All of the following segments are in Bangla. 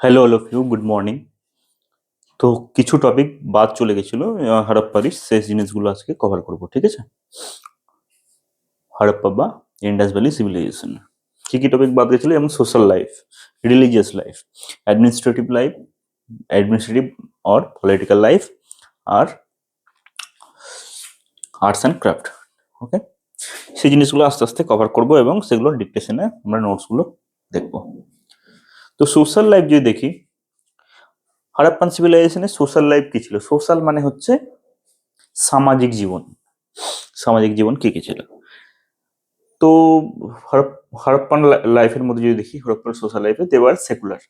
Hello all of you, good morning. তো কিছু টপিক বাদ চলে গেছিল হরপ্পার শেষ জিনিসগুলো আজকে কভার করব, ঠিক আছে? হরপ্পা বা ইন্ডাস ভ্যালি সিভিলাইজেশন। কি কি টপিক বাদ গেছিল? যেমন social life, religious life, administrative or political life, আর আর্টস অ্যান্ড ক্রাফট। ওকে, সেই জিনিসগুলো আস্তে আস্তে কভার করব এবং সেগুলো ডিকটেশনে আমরা নোটসগুলো দেখব। তো সোশ্যাল লাইফ যদি দেখি, হরপ্পান সিভিলাইজেশনে সোশ্যাল লাইফ কি ছিল? সোশ্যাল মানে হচ্ছে সামাজিক জীবন। সামাজিক জীবন কি কি ছিল? তো হরপ্পান লাইফের মধ্যে যদি দেখি, হরপ্পান সোশ্যাল লাইফে দে ওয়ার সেকুলার।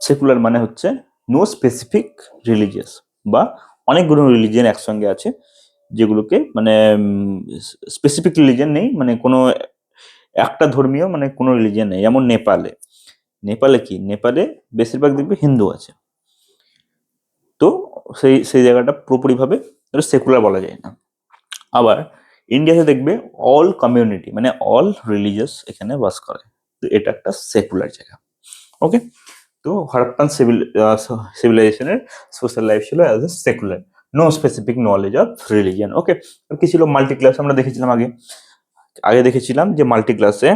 সেকুলার মানে হচ্ছে নো স্পেসিফিক রিলিজিয়াস, বা অনেকগুলো রিলিজিয়ন একসঙ্গে আছে, যেগুলোকে মানে স্পেসিফিক রিলিজিয়ন নেই, মানে কোনো একটা ধর্মীয় মানে কোনো রিলিজিয়ন নেই। যেমন নেপালে, নেপালে বেশিরভাগ দেখবে হিন্দু আছে। তো সেই সেই জায়গাটা পুরোপুরিভাবে সেকুলার বলা যায় না। আবার ইন্ডিয়াতে দেখবে অল কমিউনিটি মানে অল রিলিজিয়াস এখানে বাস করে, তো এটা একটা সেকুলার জায়গা। ওকে, তো হরপ্পান সিভিলাইজেশনের সোশ্যাল লাইফ ছিল as a secular, no specific knowledge of religion. Okay, আর কি ছিল? Multi class. আমরা দেখেছিলাম আগে দেখেছিলাম যে মাল্টি ক্লাসে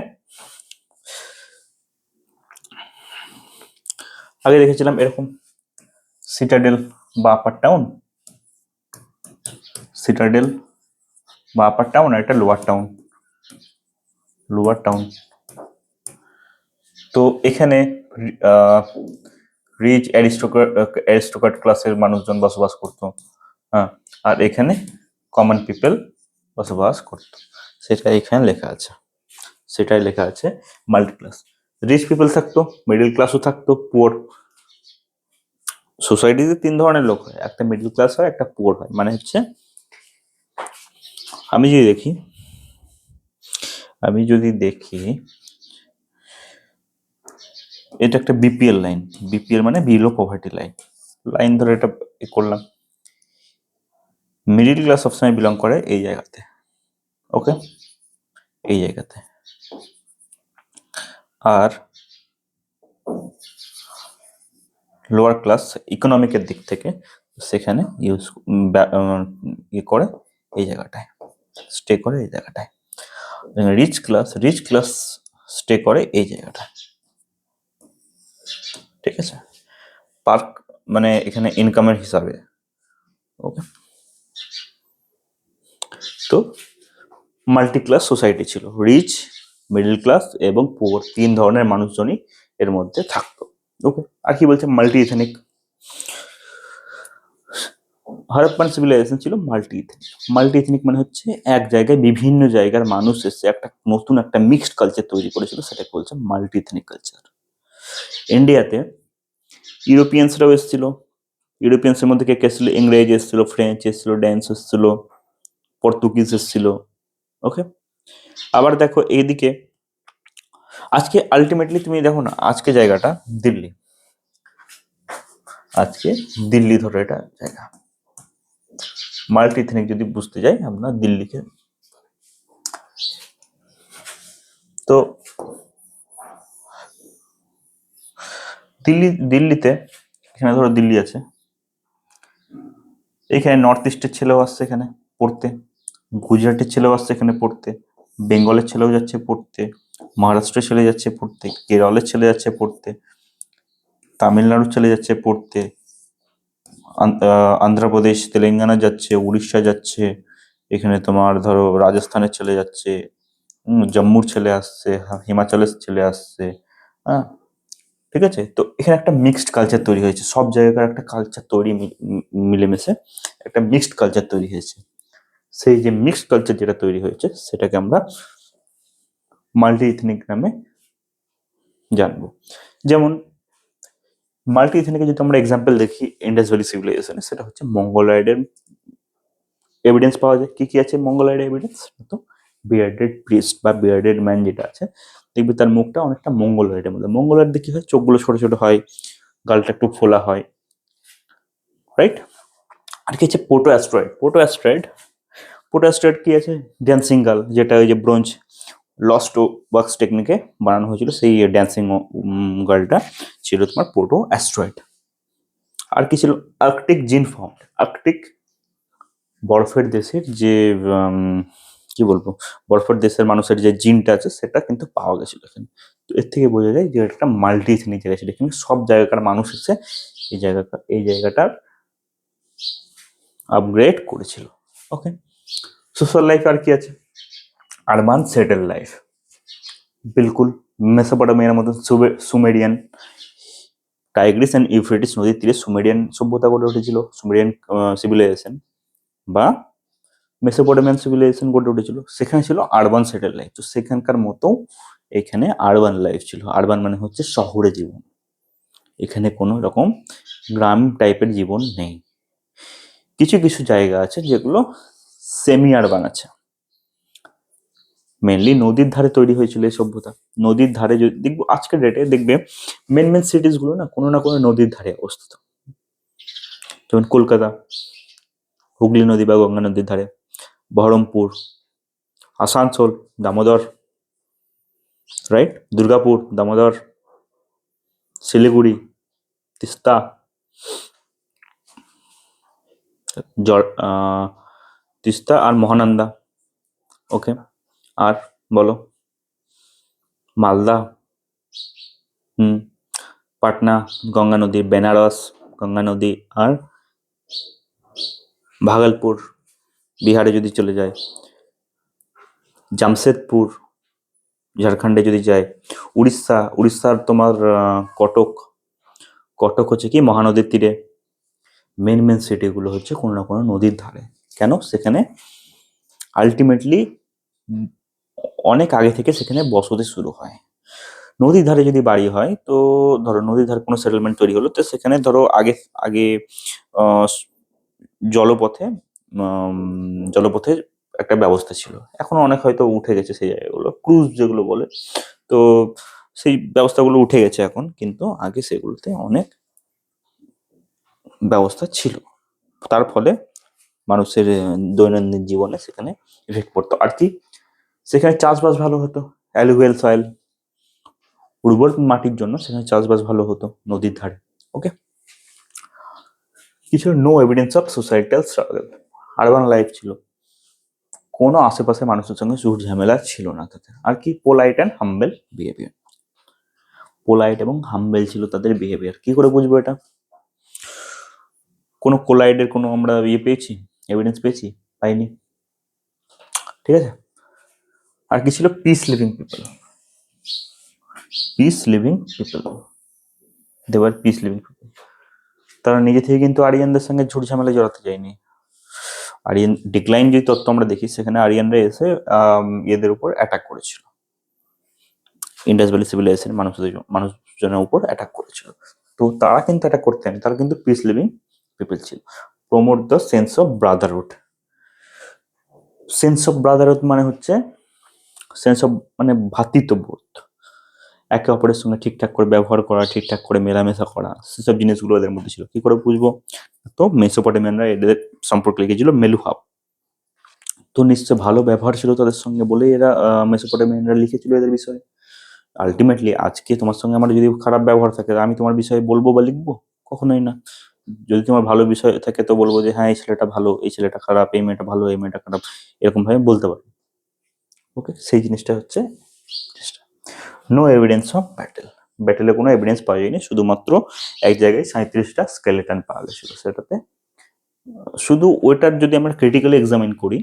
আগে দেখেছিলাম এরকম সিটাডেল বা আপার টাউন, সিটাডেল বা আপার টাউন আর একটা লোয়ার টাউন। তো এখানে রিচ অ্যারিস্টোক্র্যাট ক্লাসের মানুষজন বসবাস করতো, হ্যাঁ, আর এখানে কমন পিপল বসবাস করতো। সেটাই লেখা আছে মাল্টি ক্লাস। রিচ পিপল থাকতো, মিডল ক্লাসও থাকতো, পুয়ার। সোসাইটিতে তিন ধরনের লোক হয়, একটা মিডল ক্লাস হয়, একটা পুয়ার হয়। মানে হচ্ছে আমি যদি দেখি এটা একটা বিপিএল লাইন। বিপিএল মানে বিলো পভার্টি লাইন ধরে এটা করলাম। মিডিল ক্লাস সবসময় বিলং করে এই জায়গাতে। ওকে, এই জায়গাতে। আর লোয়ার ক্লাস ইকোনমিকের দিক থেকে সেখানে করে এই জায়গাটায়, স্টে করে এই জায়গাটায়। রিচ ক্লাস স্টে করে এই জায়গাটায়, ঠিক আছে? পার্ক মানে এখানে ইনকামের হিসাবে। ওকে, তো মাল্টি ক্লাস সোসাইটি ছিল, রিচ, মিডল ক্লাস এবং পুয়ার, তিন ধরনের মানুষজনই এর মধ্যে থাকতো। ওকে, আর কি বলছে? Multi ethnic. হরপ্পান সিভিলাইজেশন ছিল মাল্টি ইথনিক মানে হচ্ছে এক জায়গায় বিভিন্ন জায়গার মানুষ এসে একটা নতুন একটা মিক্সড কালচার তৈরি করেছিল, সেটাকে বলছে মাল্টি ইথনিক কালচার। ইন্ডিয়াতে ইউরোপিয়ানসরাও এসেছিল। ইউরোপিয়ানসের মধ্যে কে কে এসেছিল? ইংরেজ এসেছিল, ফ্রেঞ্চ এসেছিল, ড্যান্স এসেছিল, পর্তুগিজ এসেছিল। ওকে, আবার দেখো এইদিকে আজকে আলটিমেটলি তুমি দেখো না, আজকে জায়গাটা দিল্লি, ধরো এটা জায়গা। মাল্টি ইথনিক যদি বুঝতে যাই আমরা দিল্লিকে, তো দিল্লিতে এখানে ধরো দিল্লি আছে, এখানে নর্থ ইস্টের ছেলেও আসছে এখানে পড়তে, গুজরাটের ছেলেও আসছে এখানে পড়তে, বেঙ্গলের ছেলেও যাচ্ছে পড়তে, মহারাষ্ট্রের ছেলে যাচ্ছে পড়তে, কেরলের ছেলে যাচ্ছে পড়তে, তামিলনাড়ুর ছেলে যাচ্ছে পড়তে, আন্ধ্রপ্রদেশ, তেলেঙ্গানা যাচ্ছে, উড়িষ্যা যাচ্ছে, এখানে তোমার ধরো রাজস্থানের ছেলে যাচ্ছে, জম্মুর ছেলে আসছে, হিমাচলের ছেলে আসছে, হ্যাঁ, ঠিক আছে? তো এখানে একটা মিক্সড কালচার তৈরি হয়েছে, সব জায়গার একটা কালচার তৈরি মিলেমিশে একটা মিক্সড কালচার তৈরি হয়েছে। সেই যে মিক্সড কালচার যেটা তৈরি হয়েছে সেটাকে আমরা মাল্টি ইথনিক নামে জানবো। যেমন মাল্টি ইথনিকের যদি আমরা এক্সাম্পল দেখি ইন্ডাস ভ্যালি সিভিলাইজেশনে, সেটা হচ্ছে মঙ্গোলয়েডের এভিডেন্স পাওয়া যায়। কি কি আছে মঙ্গোলয়েডের এভিডেন্স? তো বিয়ার্ডেড প্রিস্ট বা বিয়ার্ডেড ম্যান যেটা আছে, দেখবি তার মুখটা অনেকটা মঙ্গোলয়েডের মধ্যে। মঙ্গোলয়েডে কি হয়? চোখগুলো ছোট ছোট হয়, গালটা একটু ফোলা হয়, রাইট? আর কি আছে? পোটো অ্যাস্ট্রয়েড কি আছে? ড্যান্সিং গার্ল, যেটা ওই যে ব্রোঞ্জ লস্ট ওয়ার্কস টেকনিকে বানানো হয়েছিল। সেই ড্যান্সিং গার্লটা ছিল তোমার প্রোটো অ্যাস্ট্রয়েড। আর কি ছিল? আর্কটিক জিন ফাউন্ড। আর্কটিক বরফের দেশের যে কি বলবো, বরফের দেশের মানুষের যে জিনটা আছে সেটা কিন্তু পাওয়া গেছিল এখানে। তো এর থেকে বোঝা যায় যে এটা একটা মাল্টি ইথনিক জায়গা ছিল, এখানে সব জায়গাকার মানুষ এসে এই জায়গাটার আপগ্রেড করেছিল। ওকে, সোশ্যাল লাইফ আর কি আছে? আরবান সেটেল লাইফ, বিলকুল মেসোপটেমিয়ার মতো সুমেরিয়ান, টাইগ্রিস অ্যান্ড ইউফ্রেটিস নদীর তীরে সুমেরিয়ান সভ্যতা গড়ে উঠেছিল, সুমেরিয়ান সিভিলাইজেশন বা মেসোপটেমিয়ান সিভিলাইজেশন গড়ে উঠেছিল। সেখানে ছিল আরবান সেটেল লাইফ। তো সেখানকার মতো এখানে আরবান লাইফ ছিল। আরবান মানে হচ্ছে শহরে জীবন, এখানে কোনো রকম গ্রাম টাইপের জীবন নেই। কিছু কিছু জায়গা আছে যেগুলো সেমি আরবান আছে, মেনলি নদীর ধারে তৈরি হয়েছিল এই সভ্যতা। নদীর ধারে যদি দেখবো আজকের ডেটে দেখবে মেন মেন সিটিস গুলো না কোনো নদীর ধারে অবস্থিত। যেমন কলকাতা হুগলি নদী বা গঙ্গা নদীর ধারে, বহরমপুর, আসানসোল, দামোদর, রাইট, দুর্গাপুর, দামোদর, শিলিগুড়ি, তিস্তা, তিস্তা আর মহানন্দা। ওকে, আর বলো, মালদা, পাটনা গঙ্গা নদী, বেনারস গঙ্গা নদী, আর ভাগলপুর বিহারে যদি চলে যায়, জামশেদপুর ঝাড়খণ্ডে যদি যায়, উড়িষ্যার তোমার কটক হচ্ছে কি মহানদীর তীরে। মেন সিটিগুলো হচ্ছে কোনো না কোনো নদীর ধারে। কেন? সেখানে আলটিমেটলি অনেক আগে থেকে সেখানে বসতি শুরু হয়। নদীর ধারে যদি বাড়ি হয়, তো ধরো নদীর ধারে কোনো সেটেলমেন্ট তৈরি হলো, তো সেখানে ধরো আগে আগে জলপথে জলপথে একটা ব্যবস্থা ছিল, এখন অনেক হয়তো উঠে গেছে সেই জায়গাগুলো, ক্রুজ যেগুলো বলে। তো সেই ব্যবস্থাগুলো উঠে গেছে এখন, কিন্তু আগে সেগুলোতে অনেক ব্যবস্থা ছিল। তার ফলে মানুষের দৈনন্দিন জীবনে সেখানে ইফেক্ট পড়তো। আর কি, সেখানে চাষবাস ভালো হতো, অ্যালুভিয়াল সয়েল, উর্বর মাটির জন্য সেখানে চাষবাস ভালো হতো নদীর ধারে। ওকে, কিছু no evidence of societal struggle. Urban life ছিল, কোনো আশেপাশে মানুষের সঙ্গে ঝুট ঝামেলা ছিল না তাতে। আর কি, polite and humble behaviour. Polite এবং হাম্বেল ছিল তাদের বিহেভিয়ার। কি করে বুঝবো এটা? কোনো কোলাইডের কোনো আমরা পেয়েছি, এভিডেন্স পেয়েছি? পাইনি, ঠিক আছে। আর কি ছিল? Peace living people. Peace living people, they were peace living people. তারা নিজে থেকে কিন্তু আরিয়ানদের সঙ্গে ঝুট ঝামেলায় জড়াতে যায়নি। আরিয়ান ডিক্লাইন যে তত্ত্ব আমরা দেখি, সেখানে আরিয়ানরা এসে এদের উপর অ্যাটাক করেছিল, ইন্ডাস ভ্যালি সিভিলাইজেশন মানুষজনের উপর অ্যাটাক করেছিল। তো তারা কিন্তু অ্যাটাক করতেন, তারা কিন্তু পিস লিভিং পিপল ছিল। Promote the sense of Brotherhood. Sense of Brotherhood মানে হচ্ছে সেন্স অফ মানে ভ্রাতৃত্ববোধ, একে অপরের সঙ্গে ঠিকঠাক করে ব্যবহার করা, ঠিকঠাক করে মেলামেশা করা, সেসব জিনিসগুলো এদের মধ্যে ছিল। কি করে বুঝবো? তো মেসোপটেমিয়ানরা এদের সম্পর্কে লিখেছিল মেলুহাব। তো নিশ্চয় ভালো ব্যবহার ছিল তাদের সঙ্গে বলেই এরা মেসোপটেমিয়ানরা লিখেছিল এদের বিষয়ে। আলটিমেটলি আজকে তোমার সঙ্গে আমার যদি খারাপ ব্যবহার থাকে, আমি তোমার বিষয়ে বলবো বা লিখবো? কখনোই না। যদি তোমার ভালো বিষয় থাকে তো বলবো যে হ্যাঁ এই ছেলেটা ভালো, এই ছেলেটা খারাপ, এই মেয়েটা ভালো, এই মেয়েটা খারাপ, এরকম ভাবে বলতে পারবো। ওকে, সেই জিনিসটা হচ্ছে নো এভিডেন্স অফ ব্যাটেল। ব্যাটেলে কোনো এভিডেন্স পাওয়া যায়নি, শুধুমাত্র এক জায়গায় 37টা স্কেলেটন পাওয়া গেছিল। সেটাতে শুধু ওইটার যদি আমরা ক্রিটিক্যালি এক্সামিন করি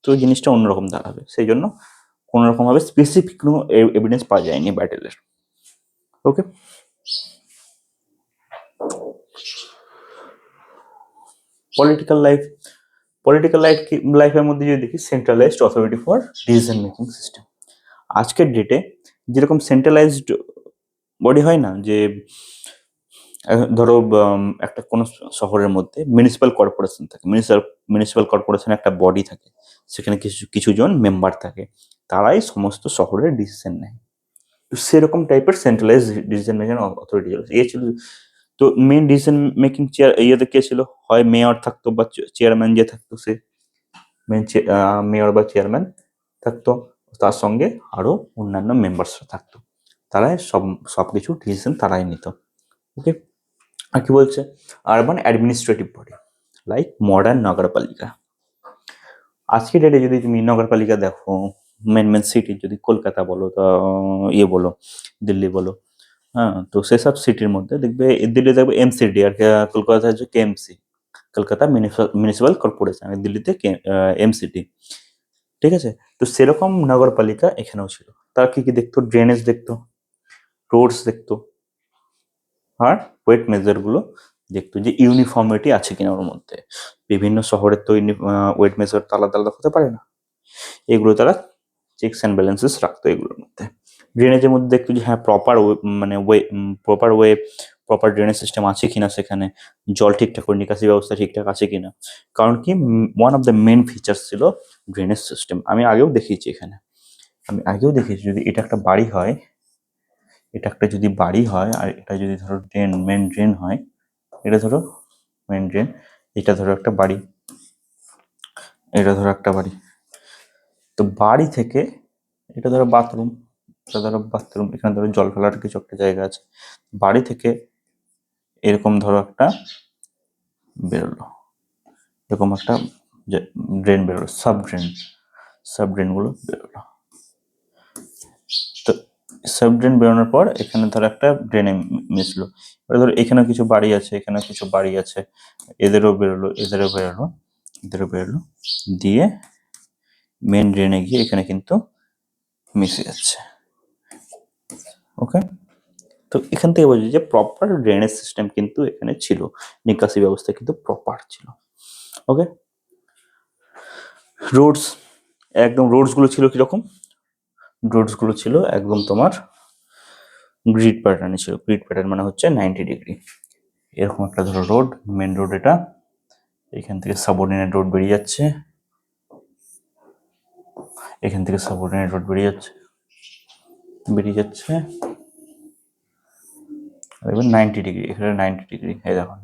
তো জিনিসটা অন্যরকম দাঁড়াবে। সেই জন্য কোনো রকম ভাবে স্পেসিফিক কোনো এভিডেন্স পাওয়া যায়নি ব্যাটেলের। ওকে, পলিটিক্যাল লাইফ। লাইফের মধ্যে যদি দেখি, centralised authority for decision making system. আজকের ডেটে যেরকম সেন্ট্রালাইজড বডি হয় না, যে ধরো একটা কোনো শহরের মধ্যে মিউনিসিপ্যাল কর্পোরেশন থাকে, মিউনিসিপ্যাল কর্পোরেশনে একটা বডি থাকে, সেখানে কিছুজন মেম্বার থাকে, তারাই সমস্ত শহরের ডিসিশন নেয়। তো সেরকম টাইপের সেন্ট্রালাইজ ডিসিশন মেকিং অথরিটি ছিল। তো মেন ডিসিশন মেকিং ইয়েতে কে ছিল? হয় মেয়র থাকতো বা চেয়ারম্যান যে থাকতো, সে মেয়র বা চেয়ারম্যান থাকতো, তার সঙ্গে আরো অন্যান্য মেম্বার্সরা থাকতো, তারাই সবকিছু ডিসিশন তারাই নিত। ওকে, আর কি বলছে, urban administrative body like modern নগরপালিকা। আজকে ডেটে যদি তুমি নগরপালিকা দেখো, মেন সিটি, যদি কলকাতা বলো, তো বলো, দিল্লি বলো, হ্যাঁ, তো সেসব সিটির মধ্যে দেখবে, দিল্লি দেখবে এমসিডি, আর কলকাতা হচ্ছে কেএমসি, কলকাতা মিউনিসিপাল কর্পোরেশন, আর দিল্লিতে এমসিটি। ঠিক আছে, তো সেরকম নগরপালিকা এখানেও ছিল। তারা কি কি দেখতো? ড্রেনেজ দেখতো, রোডস দেখতো, আর ওয়েট মেজার গুলো দেখতো, যে ইউনিফর্মিটি আছে কিনা ওর মধ্যে। বিভিন্ন শহরের তো ওয়েট মেজার তো আলাদা আলাদা হতে পারে না, এগুলো তারা চেকস অ্যান্ড ব্যালেন্সেস রাখতো এগুলোর মধ্যে। ড্রেনেজের মধ্যে দেখতো যে হ্যাঁ প্রপার ড্রেনেজ সিস্টেম আছে কিনা, সেখানে জল ঠিকঠাক করে, নিকাশি ব্যবস্থা ঠিকঠাক আছে কিনা। কারণ কি, one of the main features ছিল ড্রেনেজ সিস্টেম। আমি আগেও দেখিয়েছি, যদি এটা একটা বাড়ি হয়, আর এটা যদি ধরো মেন ড্রেন হয়, এটা ধরো মেন ড্রেন, এটা ধরো একটা বাড়ি, তো বাড়ি থেকে এটা ধরো বাথরুম, এখানে ধরো জল ফেলার কিছু একটা জায়গা আছে, বাড়ি থেকে এরকম ধরো একটা বেরোলো, এরকম একটা ড্রেন বেরোলো, সাব ড্রেনগুলো বেরোলো। তো সাব ড্রেন বেরোনোর পর এখানে ধরো একটা ড্রেনে মিশলো, এবার ধরো এখানেও কিছু বাড়ি আছে, এদেরও বেরোলো, দিয়ে মেন ড্রেনে গিয়ে এখানে কিন্তু মিশে যাচ্ছে। ওকে, তো এখান থেকে বোঝা যায় যে প্রপার ড্রেনেজ সিস্টেম কিন্তু এখানে ছিল, নিকাশি ব্যবস্থা কিন্তু প্রপার ছিল। ওকে, রোডসগুলো ছিল কিরকম? রোডসগুলো ছিল একদম তোমার গ্রিড প্যাটার্নে ছিল। গ্রিড প্যাটার্ন মানে হচ্ছে 90 ডিগ্রি। এরকম একটা ধরো রোড, মেন রোড এটা, এখান থেকে সাবঅর্ডিনেট রোড বেরিয়ে যাচ্ছে, এবার 90 ডিগ্রি, এখানে 90 ডিগ্রি, এই দেখো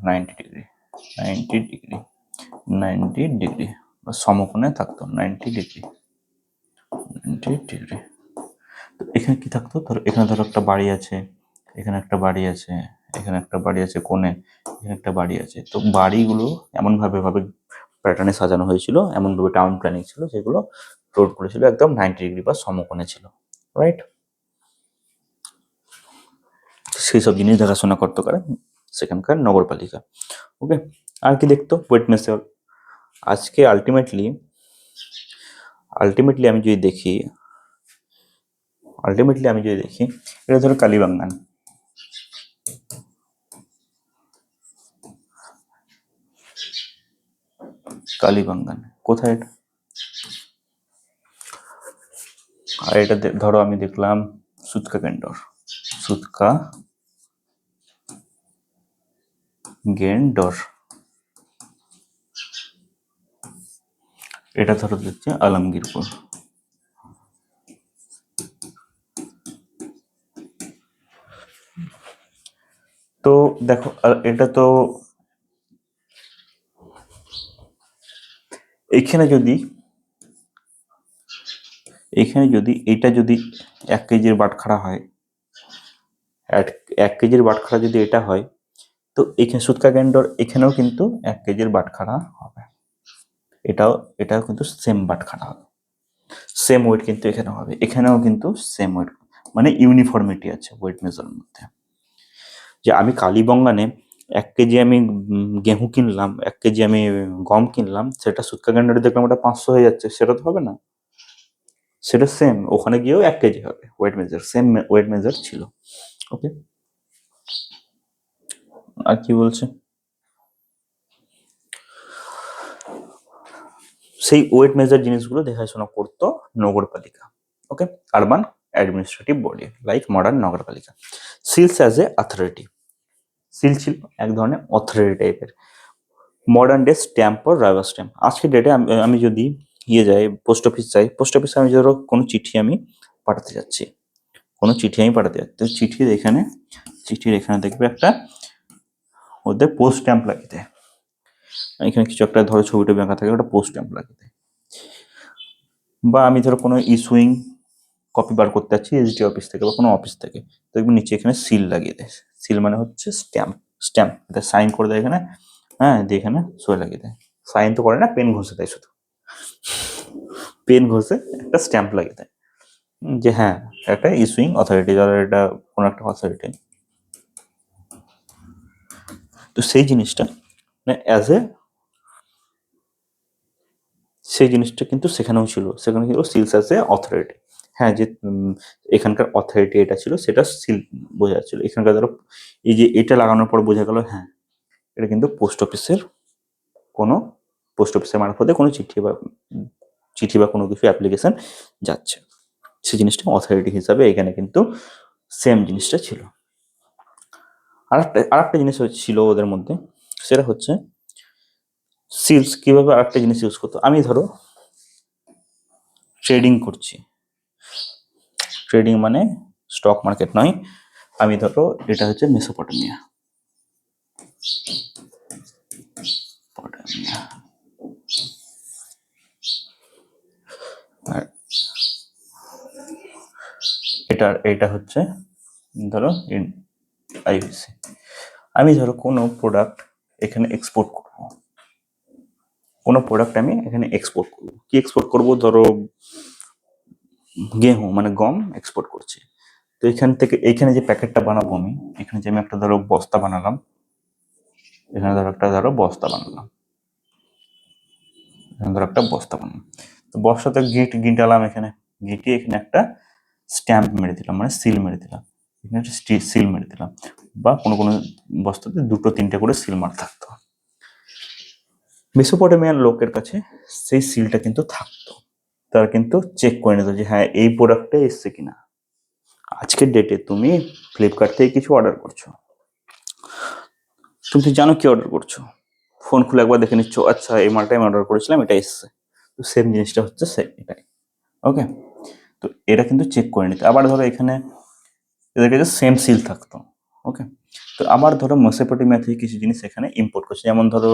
90 ডিগ্রি বা সমকোণে থাকতো 90 ডিগ্রি। তো এখানে কি থাকতো? ধরো এখানে একটা বাড়ি আছে, এখানে একটা বাড়ি আছে, কোণে এখানে একটা বাড়ি আছে। তো বাড়িগুলো এমন ভাবে প্যাটার্নে সাজানো হয়েছিল, এমন ভাবে টাউন প্ল্যানিং ছিল, যেগুলো রোড করেছিল একদম 90 ডিগ্রি বা সমকোণে ছিল, রাইট? সেই সব জিনিস দেখাশোনা করতে পারে সেখানকার নগরপালিকা। ওকে, আর কি দেখতো? Wait measure. আজকে আলটিমেটলি আমি যদি দেখি, এটা ধরো কালীবাঙ্গান, কোথায় এটা? আর এটা ধরো আমি দেখলাম সুতকা গেন্ডর, এটা ধরো দেখছে আলমগীরপুর। তো দেখো, এটা তো এখানে যদি এটা যদি 1 কেজির বাটখারা হয়, 1 কেজির বাটখারা যদি এটা হয়, তো এখানে সুতকা গেন্ডর এখানেও কিন্তু 1 কেজির বাটখারা হবে, এটাও কিন্তু সেম বাটখারা হবে, সেম ওয়েট কিন্তু এখানে হবে, এখানেও কিন্তু সেম ওয়েট, মানে ইউনিফর্মিটি আছে ওয়েট মেজারের মধ্যে। যে আমি কালীবঙ্গানে 1 কেজি আমি গেহু কিনলাম, 1 কেজি আমি গম কিনলাম, সেটা সুতকা গেন্ডারে দেখলাম ওটা 500 হয়ে যাচ্ছে, সেটা তো হবে না, সেটা সেম ওখানে গিয়েও 1 কেজি হবে, সেম ওয়েট মেজার ছিল। ওকে, আর কি বলছে? সেই ওয়েট মেজার জিনিসগুলো দেখাশোনা করতো নগরপালিকা। Okay, urban administrative body like modern নগরপালিকা। Seals as a authority, seal ছিল এক ধরনের অথরিটি টাইপের। মডার্ন ডে স্ট্যাম্প ও রাবার স্ট্যাম্প। আজকের ডেটে আমি যদি যাই পোস্ট অফিসে, আমি ধরো কোনো চিঠি আমি পাঠাতে যাচ্ছি, তো চিঠির এখানে দেখবে একটা ওদের পোস্ট স্ট্যাম্প লাগিয়ে দেয়, এখানে কিছু একটা ধরো ছবিটা আঁকা থাকে, ওটা পোস্ট স্ট্যাম্প লাগিয়ে দেয়। বা আমি ধরো কোনো ইস্যুইং কপি বার করতে যাচ্ছি এসডি অফিস থেকে বা কোনো অফিস থেকে, দেখবেন নিচে এখানে সিল লাগিয়ে দেয়। সিল মানে হচ্ছে স্ট্যাম্প, স্ট্যাম্প এটা সাইন করে দেয় এখানে, হ্যাঁ, দিয়ে এখানে সই লাগিয়ে দেয়। সাইন তো করে না, পেন ঘষে দেয়, শুধু পেন ঘষে একটা স্ট্যাম্প লাগিয়ে দেয় যে হ্যাঁ একটা ইস্যুইং অথরিটি, যারা এটা কোনো একটা অথরিটি। তো সেই জিনিসটা অ্যাজ এ সেই জিনিসটা কিন্তু সেখানেও ছিল, সেখানে ছিল সিলস অ্যাজ এ অথরিটি। হ্যাঁ, যে এখানকার অথরিটি এটা ছিল, সেটা সিল বোঝা যাচ্ছিল। এখানকার ধরো এই যে এটা লাগানোর পর বোঝা গেল হ্যাঁ এটা কিন্তু পোস্ট অফিসের কোনো, পোস্ট অফিসের মারফতে কোনো চিঠি বা কোনো কিছু অ্যাপ্লিকেশন যাচ্ছে, সেই জিনিসটা অথরিটি হিসাবে এখানে কিন্তু সেম জিনিসটা ছিল। আরেকটা জিনিস ছিল ওদের মধ্যে, সেটা হচ্ছে সিলস কিভাবে আরেকটা জিনিস ইউজ করতো। আমি ধরো ট্রেডিং করছি, ট্রেডিং মানে স্টক মার্কেট নয়, আমি ধরো এটা হচ্ছে মেসোপটেমিয়া, আর এটা হচ্ছে ধরো আইবিসি। আমি ধরো কোনো প্রোডাক্ট এখানে এক্সপোর্ট করবো, কোনো প্রোডাক্ট আমি এখানে এক্সপোর্ট করবো, কি এক্সপোর্ট করবো, ধরো গেহু মানে গম এক্সপোর্ট করছি। তো এখান থেকে এইখানে যে প্যাকেটটা বানাবো আমি, এখানে যে আমি একটা ধরো বস্তা বানালাম, এখানে ধরো একটা বস্তা বানালাম, এখানে ধরো একটা বস্তা বানালাম। তো বস্তাতে গিটালাম, এখানে গিটিয়ে এখানে একটা স্ট্যাম্প মেরে দিলাম, মানে সিল মেরে দিলাম, এখানে একটা সিল মেরে দিলাম, বা কোনো কোনো বস্তাতে 2-3টে করে সিল মারা থাকতো। মেসোপটেমিয়ান লোকের কাছে সেই সিলটা কিন্তু থাকতো, তারা কিন্তু চেক করে নিত যে হ্যাঁ এই প্রোডাক্টটা এসছে কিনা। আজকের ডেটে তুমি ফ্লিপকার্ট থেকে কিছু অর্ডার করছো, তুমি জানো কি অর্ডার করছো, ফোন খুলে একবার দেখে নিচ্ছ, আচ্ছা এই মালটা আমি অর্ডার করেছিলাম, এটা এসছে। তো সেম জিনিসটা হচ্ছে এটাই, ওকে। তো এটা কিন্তু চেক করে নিতে। আবার ধরো এখানে এদের কাছে সেম সিল থাকতো, ওকে। তো আবার ধরো মেসোপটেমিয়া থেকে কিছু জিনিস এখানে ইম্পোর্ট করছে, যেমন ধরো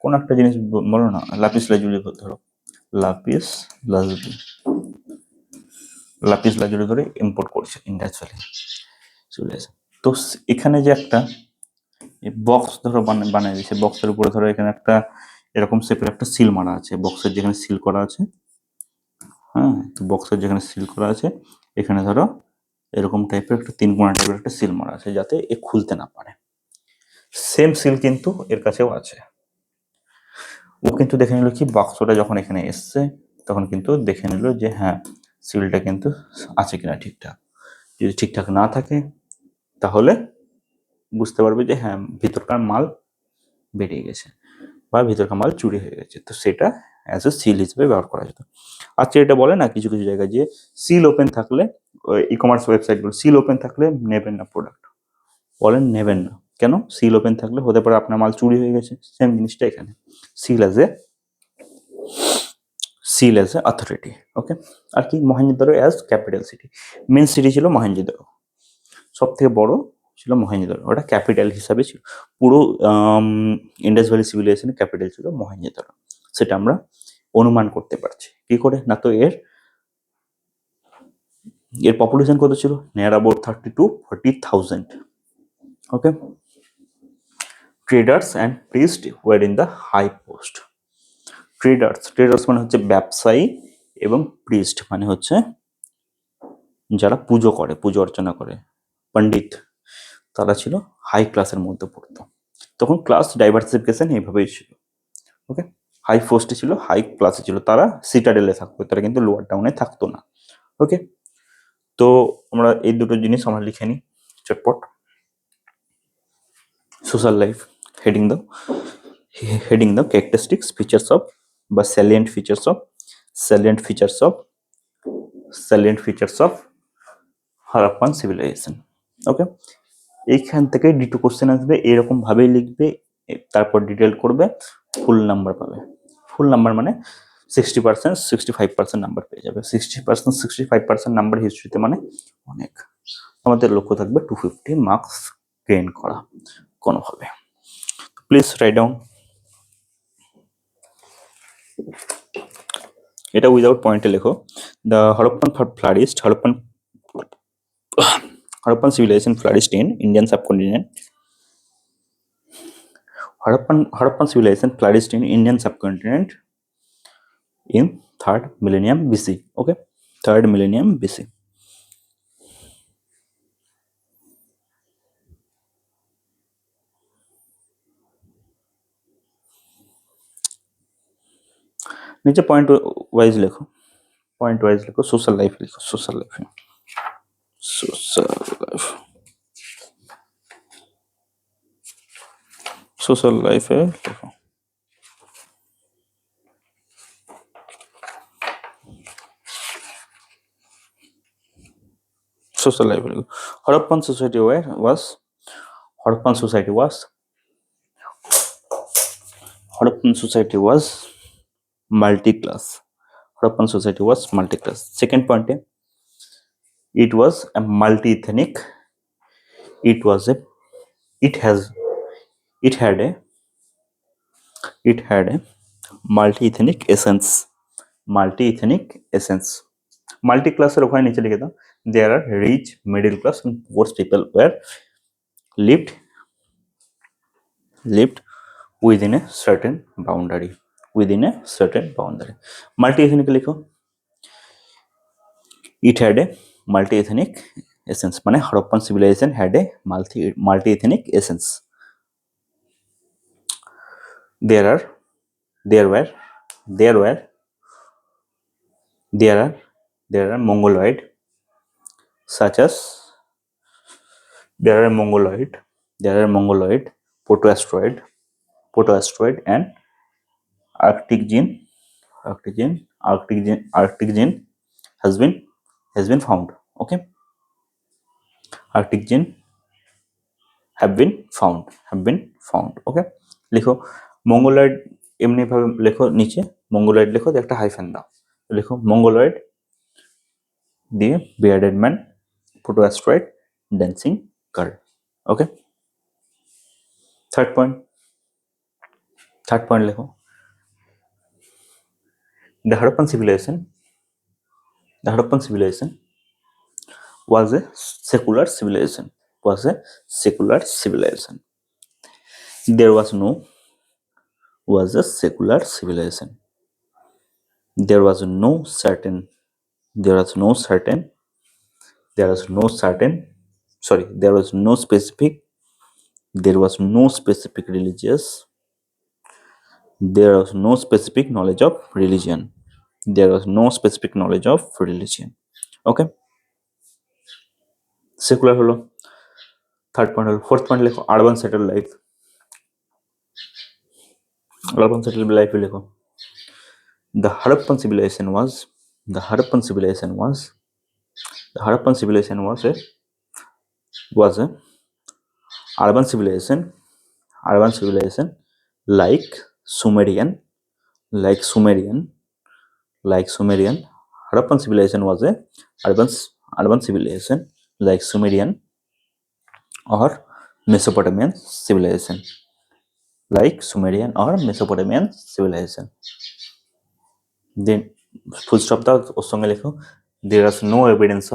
কোন একটা জিনিস বলো না, লাপিস লাজুলি ধরো, লাপিস লাজুলি, লাপিস লাজুলি ধরে ইম্পোর্ট করছে ইন্ডিয়া চলে আসে। তো এখানে যে একটা বক্স ধরো বানিয়ে দিয়েছে, বক্সের উপরে ধরো এখানে একটা এরকম শেপের একটা সিল মারা আছে, বক্সের যেখানে সিল করা আছে, হ্যাঁ, তো বক্সের যেখানে সিল করা আছে এখানে ধরো এরকম টাইপের একটা 3 কোণা টাইপের একটা সিল মারা আছে, যাতে এ খুলতে না পারে। সেম সিল কিন্তু এর কাছেও আছে। ও কিন্তু দেখে নিল কি বাক্সটা যখন এখানে এসছে তখন কিন্তু দেখে নিল যে হ্যাঁ সিলটা কিন্তু আছে কিনা ঠিকঠাক। যদি ঠিকঠাক না থাকে তাহলে বুঝতে পারবে যে হ্যাঁ ভিতরকার মাল বেরিয়ে গেছে বা ভিতরকার মাল চুরি হয়ে গেছে। তো সেটা অ্যাজ এ সিল হিসেবে ব্যবহার করা যেত। আচ্ছা, এটা বলে না কিছু কিছু জায়গায় যে সিল ওপেন থাকলে, ই কমার্স ওয়েবসাইটগুলো সিল ওপেন থাকলে নেবেন না প্রোডাক্ট, বলেন নেবেন না কেন? সিল ওপেন থাকলে হতে পারে আপনার মাল চুরি হয়ে গেছে। সেম জিনিসটা এখানে, seal as a authority, okay. আর কি Mohenjodaro as capital city, main city ছিল মহেঞ্জোদারো, সব থেকে বড় ছিল মহেঞ্জোদারো, ওটা ক্যাপিটাল হিসাবে ছিল। পুরো ইন্ডাস ভ্যালি সিভিলাইজেশনের ক্যাপিটাল ছিল মহেঞ্জোদারো, সেটা আমরা অনুমান করতে পারছি কি করে না, তো এর পপুলেশন কত ছিল, near about 30,000-40,000, okay. Traders and priest were in the high post. Traders মানে হচ্ছে ব্যবসায়ী, এবং প্রিস্ট মানে হচ্ছে যারা পুজো করে, পুজো অর্চনা করে, পণ্ডিত, তারা ছিল হাই ক্লাসের মধ্যে পড়তো। তখন ক্লাস ডাইভার্সিফিকেশন এইভাবেই ছিল, ওকে। হাই পোস্টে ছিল, হাই ক্লাসে ছিল, তারা সিটাডেলে থাকতো, তারা কিন্তু লোয়ার টাউনে থাকতো না, ওকে। তো আমরা এই দুটো জিনিস আমরা লিখে নিই চটপট। সোশ্যাল লাইফ, হেডিং দাও ক্যারেক্টারিস্টিক্স ফিচার্স অফ বা salient features of Harappan civilisation, ওকে। এইখান থেকে ডিটো কোশ্চেন আসবে, এরকম ভাবেই লিখবে, তারপর ডিটেল করবে, ফুল নাম্বার পাবে। ফুল নাম্বার মানে 60%, 65% নাম্বার পেয়ে যাবে। 60%, 65% নাম্বার হিস্ট্রিতে মানে অনেক। আমাদের লক্ষ্য থাকবে 250 মার্কস গেইন করা কোনোভাবে। Please write down. এটা উইদাউট পয়েন্টে লেখো, The Harappan civilization flourished in Indian subcontinent. Harappan civilization flourished in Indian subcontinent in 3rd millennium BC. Okay, 3rd millennium BC. नीचे पॉइंट वाइज लिखो सोशल लाइफ लिखो सोशल लाइफ है लिखो social life लिखो Harappan society was multi-class. Harappan society was multi-class. Second point, it was a multi-ethnic. It was a it has it had a multi-ethnic essence. Multi-class এর ওখানে নিচে লিখে দাও there are rich, middle class and poor people were lived within a certain boundary. Multi-ethnic লিখো it had a multi-ethnic essence মানে Harappan civilization had a multi-ethnic essence. There are mongoloid such as protoasteroid and arctic gene has been found. Okay, arctic gene have been found. Okay, লিখো মঙ্গোলয়েড এমনি ভাবে লেখো নিচে মঙ্গোলয়েড লেখো একটা হাইফেন দাও লেখো মঙ্গোলয়েড দিয়ে bearded man protoasteroid dancing girl. Okay, third point লেখো the Harappan civilization was a secular civilization. There was no specific religious. There was no specific knowledge of religion. Okay, secular হলো third point হলো fourth point লেখো urban settled life লেখো the Harappan civilization was a urban civilization like Sumerian. Harappan civilization was a urban civilization like Sumerian or Mesopotamian civilization. Then full stop দাও ওর সঙ্গে লেখো there was no evidence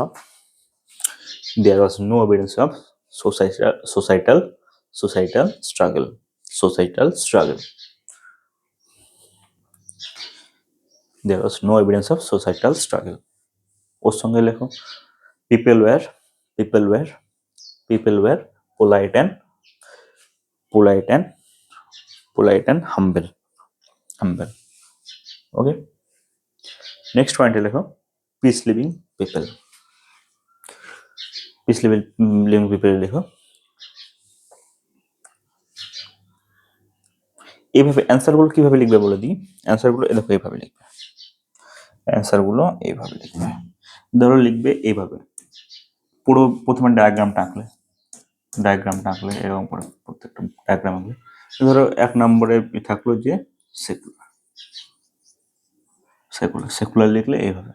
of societal struggle. There was no evidence of societal struggle. ওর সঙ্গে লেখো people were polite and humble. Okay, next point লেখো peace living people লেখো এইভাবে অ্যান্সার গুলো কিভাবে লিখবে বলে দিই অ্যান্সার গুলো দেখো এইভাবে লিখবে ধরো লিখবে এইভাবে পুরো প্রথমে ডায়াগ্রামটা আঁকলে এরকম করে প্রত্যেকটা ডায়াগ্রাম আঁকলে ধরো 1 নম্বরে থাকলো যে সেকুলার লিখলে এইভাবে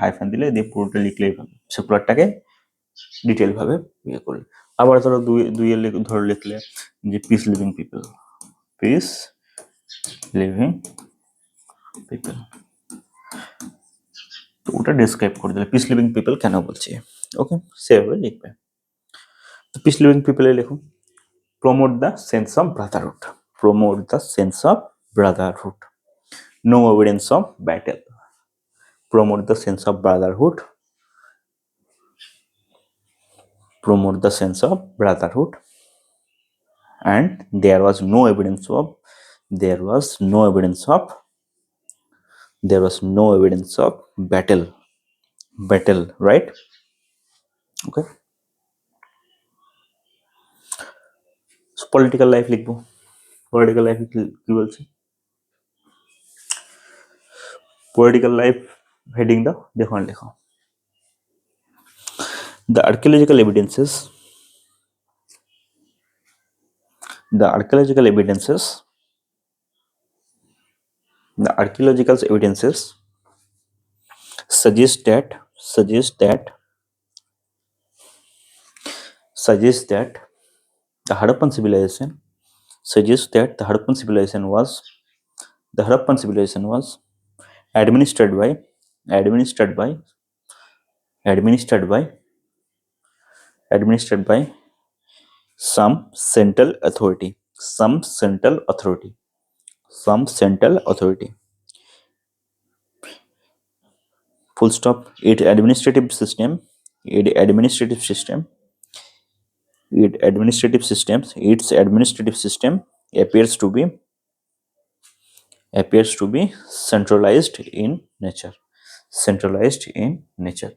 হাইফেন দিলে দিয়ে পুরোটা লিখলে এইভাবে সেকুলারটাকে ডিটেইল ভাবে ইয়ে করলে আবার ধরো দুই এর ধরো লিখলে যে পিস লিভিং পিপল তো ওটা ডিসক্রাইব করে দিলে পিস লিভিং পিপল কেন বলছি, ওকে সেভাবে লিখবে। তো পিস লিভিং পিপলে লিখুন promote the sense of brotherhood, promote the sense of brotherhood, no evidence of battle, promote the sense of brotherhood, promote the sense of brotherhood, and there was no evidence of, there was no evidence of, there was no evidence of battle, battle, right? Okay, so political life লিখবো, political life কি বলছে, political life heading দাও, দেখো লেখো the archaeological evidences, the archaeological evidences, the archaeological evidences suggest that, suggest that, suggest that the Harappan civilization, suggests that the Harappan civilization was, the Harappan civilization was administered by, administered by, administered by, administered by some central authority, some central authority, some central authority. Full stop. Its administrative system, its administrative system, its administrative systems, its administrative system appears to be, appears to be centralized in nature, centralized in nature,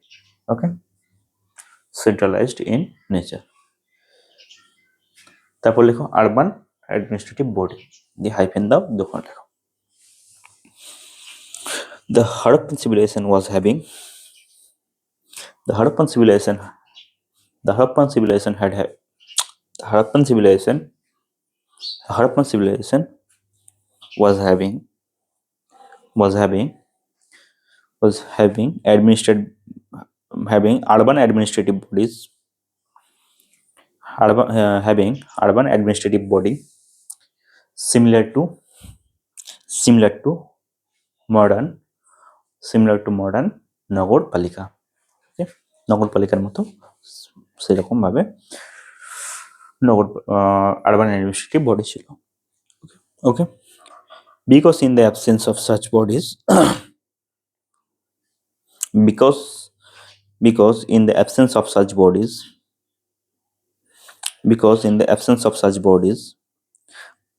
okay, centralized in nature. তারপর লেখো আরবান অ্যাডমিনিস্ট্রেটিভ বডি, দিয়ে হাইফেন দাও, দোকান লেখো the Harappan civilization was having, the Harappan civilization, the Harappan civilization had, the Harappan civilization, the Harappan civilization was having, was having, was having administered, having urban administrative bodies, urban, having urban administrative body similar to, similar to modern, similar to modern নগরপালিকা, ওকে, নগরপালিকার মতো সেরকম ভাবে নগর আরবান অ্যাডমিনিস্ট্রেটিভ বডি ছিল, ওকে, because in the absence of such bodies because, because in the absence of such bodies, because in the absence of such bodies,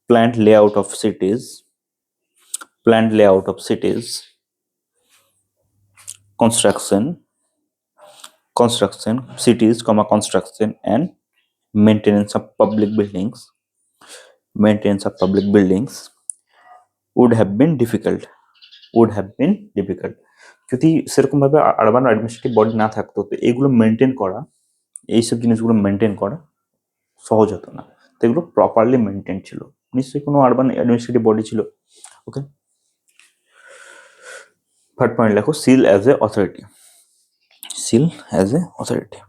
planned layout of cities, planned layout of cities, construction, construction, cities, comma, construction and maintenance of public buildings, maintenance of public buildings would have been difficult, would have been difficult. যদি সেরকম ভাবে আরবান অ্যাডমিনিস্ট্রেটিভ বডি না থাকতো তো এগুলো মেনটেন করা, এইসব জিনিসগুলো মেনটেন করা সহজ হতো না, তো এগুলো প্রপারলি মেনটেন ছিল, নিশ্চয়ই কোনো আরবান অ্যাডমিনিস্ট্রেটিভ বডি ছিল, ওকে। থার্ড পয়েন্ট লেখো seal as a authority, seal as a authority.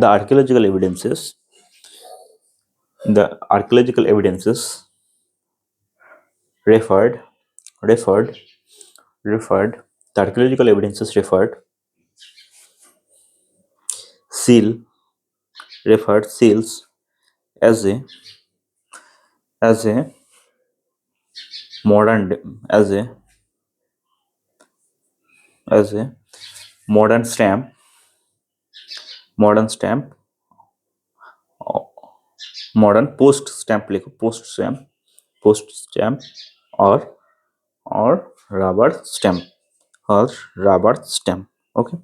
The archaeological evidences, the archaeological evidences referred, referred, referred, the archaeological evidences referred, seal, referred seals as a, as a modern, as a, as a modern stamp, modern stamp, modern post stamp লিখো, post stamp, post stamp or rubber stamp, or rubber stamp, ওকে।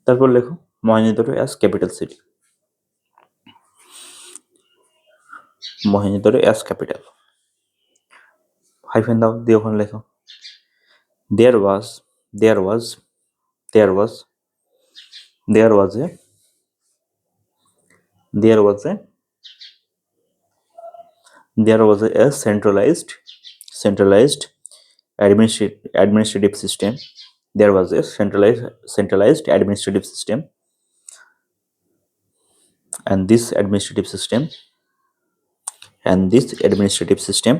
তারপর লেখো Mohenjo-daro as capital city, Mohenjo-daro as capital, hyphen দাও, দিয়ে ওখানে লেখো there was, there was, there was, there was a, there was a, there was a centralized, centralized administrative system, there was a centralized, centralized administrative system, and this administrative system and this administrative system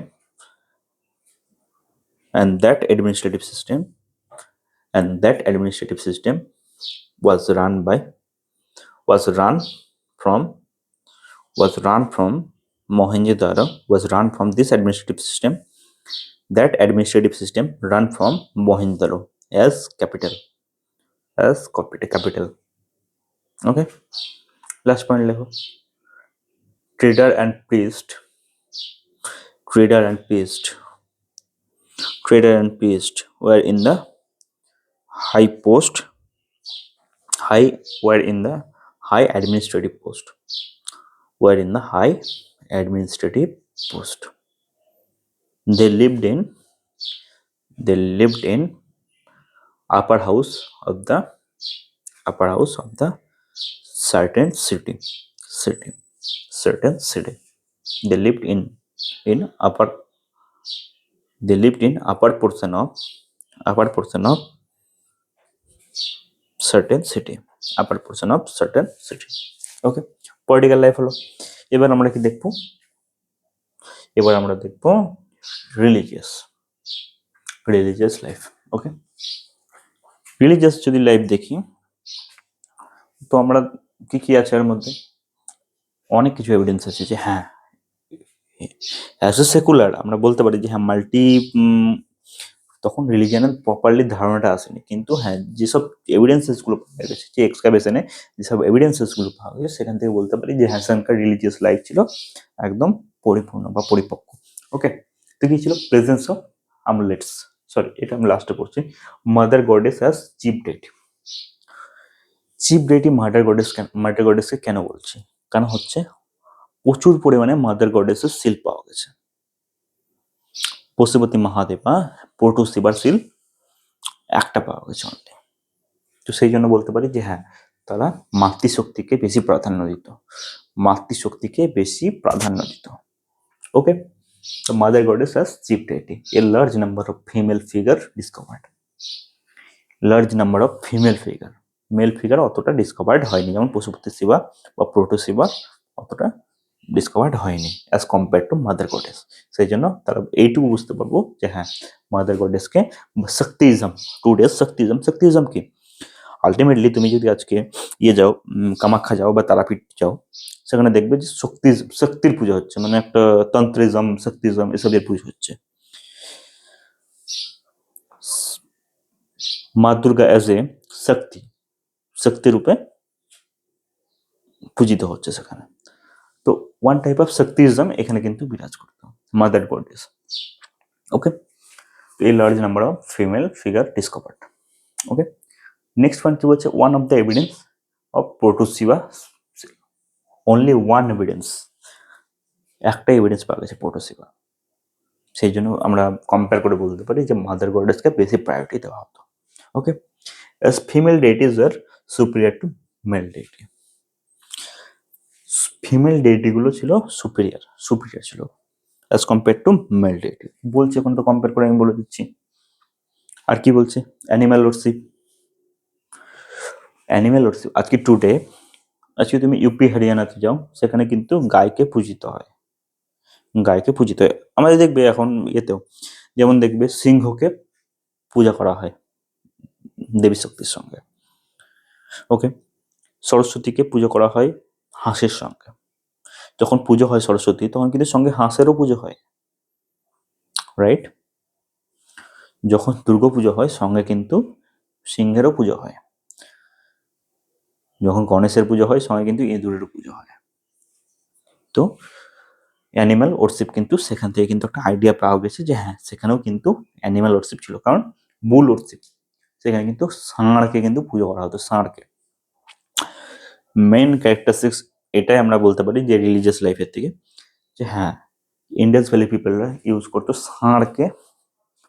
and that administrative system was run by was run from Mohenjo-daro was run from this administrative system. That administrative system run from Mohenjo-daro as capital. Okay, last point লেখো trader and priest were in the high administrative post. They lived in upper house of the certain city. They lived in upper portion of certain city. Okay, political life হলো। এবার আমরা দেখবো রিলিজিয়াস লাইফ। ওকে, রিলিজিয়াস যদি লাইফ দেখি তো আমরা কি আছে এর মধ্যে অনেক কিছু এভিডেন্স আছে যে হ্যাঁ অ্যাজ এ সেকুলার আমরা বলতে পারি যে হ্যাঁ তখন রিলিজিয়ানের প্রপারলি ধারণাটা আসেনি, কিন্তু হ্যাঁ যেসব এভিডেন্সেস গুলো পাওয়া গেছে, যে এক্সকাভেশনে যেসব এভিডেন্সেস গুলো পাওয়া গেছে সেখান থেকে বলতে পারি যে হ্যাঁ সেখানকার রিলিজিয়াস লাইফ ছিল একদম পরিপূর্ণ বা পরিপক্ক। ওকে, তো কি ছিল প্রেজেন্স অফ আমলেটস, সরি এটা আমি লাস্টে পড়ছি, mother goddess as chief deity mother গডেসকে কেন বলছি, কারণ হচ্ছে প্রচুর পরিমাণে মাদার গডেসের সিল পাওয়া গেছে। পশুপতি মহাদেবা পটু শিবার সিল একটা পাওয়া গেছে অনলি। তো সেই জন্য বলতে পারি যে হ্যাঁ তারা মাতৃশক্তিকে বেশি প্রাধান্য দিত। ওকে, তো mother goddess as chief deity, a large number of female figure discovered. Male figure অতটা ডিসকভার্ড হয়নি, যেমন পশুপতি শিবা বা প্রোটো শিবা অতটা ডিসকভার্ড হয়নি as compare to mother goddess. সেই জন্য তারা এইটুকু বুঝতে পারবো যে হ্যাঁ মাদার গডেসকে শক্তিজম কি আলটিমেটলি তুমি যদি আজকে যাও কামাখ্যা যাও বা তারাপীঠ যাও, সেখানে দেখবে যে শক্তির পুজো হচ্ছে, মানে একটা তন্ত্রিজম শক্তিজম এসবের পুজো হচ্ছে। মা দুর্গা অ্যাজ এ শক্তি রূপে পূজিত হচ্ছে সেখানে। তো ওয়ান টাইপ অফ শক্তিজম এখানে কিন্তু বিরাজ করতো, mother goddess. Okay, a large number of female figure discovered. Okay, next one কি বলছে, one of the evidence of Proto-Shiva, only one evidence, একটা এভিডেন্স পাওয়া গেছে Proto-Shiva। সেই জন্য আমরা কম্পেয়ার করে বলতে পারি যে মাদার গডেসকে বেশি প্রায়োরিটি দেওয়া হতো। ওকে, as female deities were superior to male deity, female deity গুলো ছিল সুপিরিয়ার ছিল as compared to male deity। বলছে এখন তো কম্পেয়ার করে আমি বলে দিচ্ছি। আর কি বলছে, অ্যানিম্যাল ওয়ার্শিপ। আজকে তুমি ইউপি হরিয়ানাতে যাও, সেখানে কিন্তু গায়কে পূজিত হয়। আমাদের দেখবে এখন ইয়েতেও যেমন দেখবে সিংহকে পূজা করা হয় দেবী শক্তির সঙ্গে। ওকে, সরস্বতীকে পুজো করা হয় হাঁসের সঙ্গে। যখন পুজো হয় সরস্বতী তখন কিন্তু সঙ্গে হাঁসেরও পুজো হয়, রাইট? যখন দুর্গা পুজো হয় সঙ্গে কিন্তু সিংহেরও পুজো হয়। যখন গণেশের পুজো হয় সঙ্গে কিন্তু ইঁদুরেরও পুজো হয়। তো অ্যানিম্যাল ওয়ার্শিপ কিন্তু সেখান থেকে কিন্তু একটা আইডিয়া পাওয়া গেছে যে হ্যাঁ সেখানেও কিন্তু অ্যানিম্যাল ওয়ার্শিপ ছিল, কারণ বুল ওয়ার্শিপ, সেখানে কিন্তু ষাঁড়কে কিন্তু পুজো করা হতো, ষাঁড়কে। মেইন ক্যারেক্টারিস্টিক্স এটাই আমরা বলতে পারি যে রিলিজিয়াস লাইফের থেকে, যে হ্যাঁ ইন্ডাস ভ্যালি পিপলরা ইউজ করতো ষাঁড়কে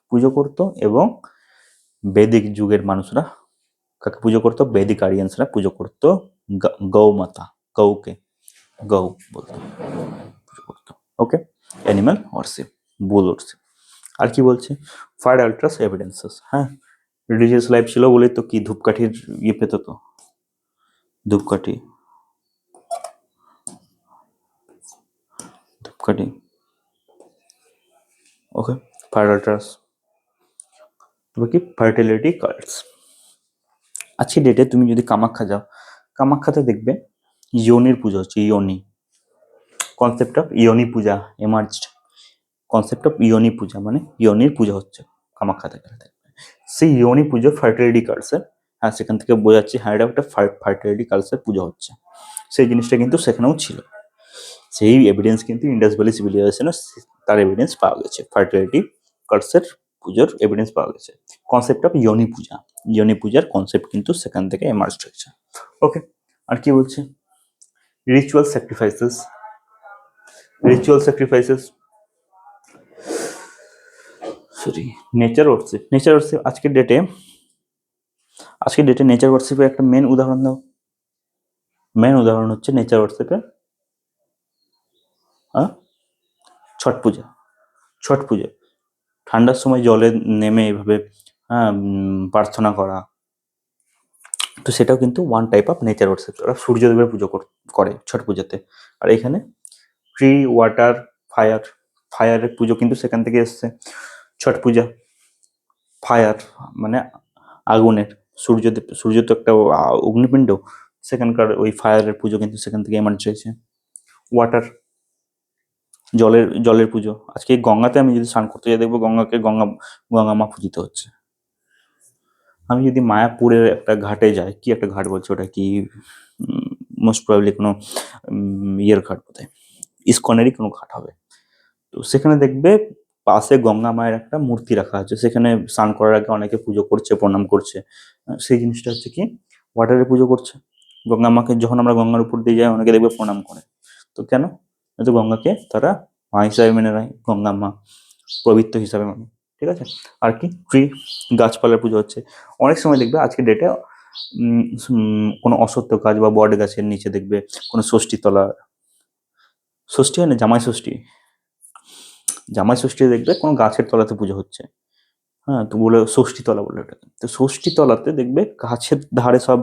পুজো করতো, এবং বৈদিক যুগের মানুষরা কাকে পুজো করতো, বৈদিক আরিয়ান্সরা পুজো করতো গৌমাতা, গৌ বলতো, পুজো করতো। ওকে, অ্যানিমাল ওয়ার্শিপ, বুল ওয়ার্শিপ। আর কি বলছে, ফায়ার আল্ট্রাস এভিডেন্সেস। হ্যাঁ, রিলিজিয়াস লাইফ ছিল বলে তো কি ধূপকাঠির পেতো, তো ধূপকাঠি ফায়ার অল্টার্স, তারপর কি ফার্টিলিটি কার্ডস। আজকে ডেটে তুমি যদি কামাখ্যা যাও, কামাখ্যাতে দেখবে ইয়নির পুজো হচ্ছে, ইয়নি, কনসেপ্ট অফ ইয়নি পূজা এমার্জড, কনসেপ্ট অফ ইয়নি পূজা মানে ইয়নির পুজো হচ্ছে কামাখ্যাতে গেলে। সেই ইয়নি পুজো ফার্টিলিটি কার্ডসের, হ্যাঁ সেখান থেকে বোঝাচ্ছি হ্যাঁ এটা একটা ফার্টিলিটি কার্ডসের পুজো হচ্ছে, সেই জিনিসটা কিন্তু সেখানেও ছিল। সেই এভিডেন্স কিন্তু ইন্ডাস ভ্যালি সিভিলাইজেশনে তার এভিডেন্স পাওয়া গেছে, ফার্টিলিটি কার্ডসের পুজোর এভিডেন্স পাওয়া গেছে। কনসেপ্ট অফ ইয়নি পূজা, ইয়নি পূজার কনসেপ্ট কিন্তু সেখান থেকে এমার্জ হয়েছে। ওকে, আর কি বলছে, ritual sacrifices, ritual sacrifices, sorry nature worship, nature worship আজকের ডেটে, আজকের ডেটে নেচার ওয়ার্শিপের একটা মেন উদাহরণ দাও। মেন উদাহরণ হচ্ছে নেচার ওয়ার্শিপের ছট পূজা, ছট পূজা ঠান্ডার সময় জলে নেমে এইভাবে প্রার্থনা করা, তো সেটাও কিন্তু one type of nature worship. ওরা সূর্যদেবের পুজো করে ছট পূজাতে। আর এখানে ট্রি, ওয়াটার, ফায়ার, ফায়ারের পুজো কিন্তু সেখান থেকে এসছে। ছট পূজা ফায়ার মানে আগুনের, সূর্যদেব, সূর্য তো একটা অগ্নিপিণ্ড, সেখানকার ওই ফায়ারের পুজো কিন্তু সেখান থেকে এমার্জ হয়েছে। ওয়াটার জলের, জলের পুজো। আজকে গঙ্গাতে আমি যদি স্নান করতে যাই দেখবো গঙ্গাকে গঙ্গা মা পূজিত হচ্ছে। আমি যদি মায়াপুরের একটা ঘাটে যাই, কি একটা ঘাট বলছে ওটা, কি মোস্ট প্রবাবলি কোনো ইয়ের ঘাট বোধহয়, ইস্কনেরই কোনো ঘাট হবে। তো সেখানে দেখবে পাশে গঙ্গা মায়ের একটা মূর্তি রাখা আছে, সেখানে স্নান করার আগে অনেকে পুজো করছে, প্রণাম করছে। সেই জিনিসটা হচ্ছে কি ওয়াটারে পুজো করছে। গঙ্গা মাকে যখন আমরা গঙ্গার উপর দিয়ে যাই অনেকে দেখবে প্রণাম করে, তো কেন, তো গঙ্গাকে তারা মা হিসাবে মেনে নেয়, গঙ্গা মা পবিত্র হিসাবে মানে, ঠিক আছে। আর কি ট্রি, গাছপালার পুজো হচ্ছে। অনেক সময় দেখবে আজকের ডেটে কোনো অসত্য গাছ বা বট গাছের নিচে দেখবে কোনো ষষ্ঠীতলা, ষষ্ঠী হয় না, জামাই ষষ্ঠী, জামাই ষষ্ঠী দেখবে কোনো গাছের তলাতে পুজো হচ্ছে, হ্যাঁ তো বলে ষষ্ঠী তলা বলে ওটাকে। তো ষষ্ঠী তলাতে দেখবে গাছের ধারে সব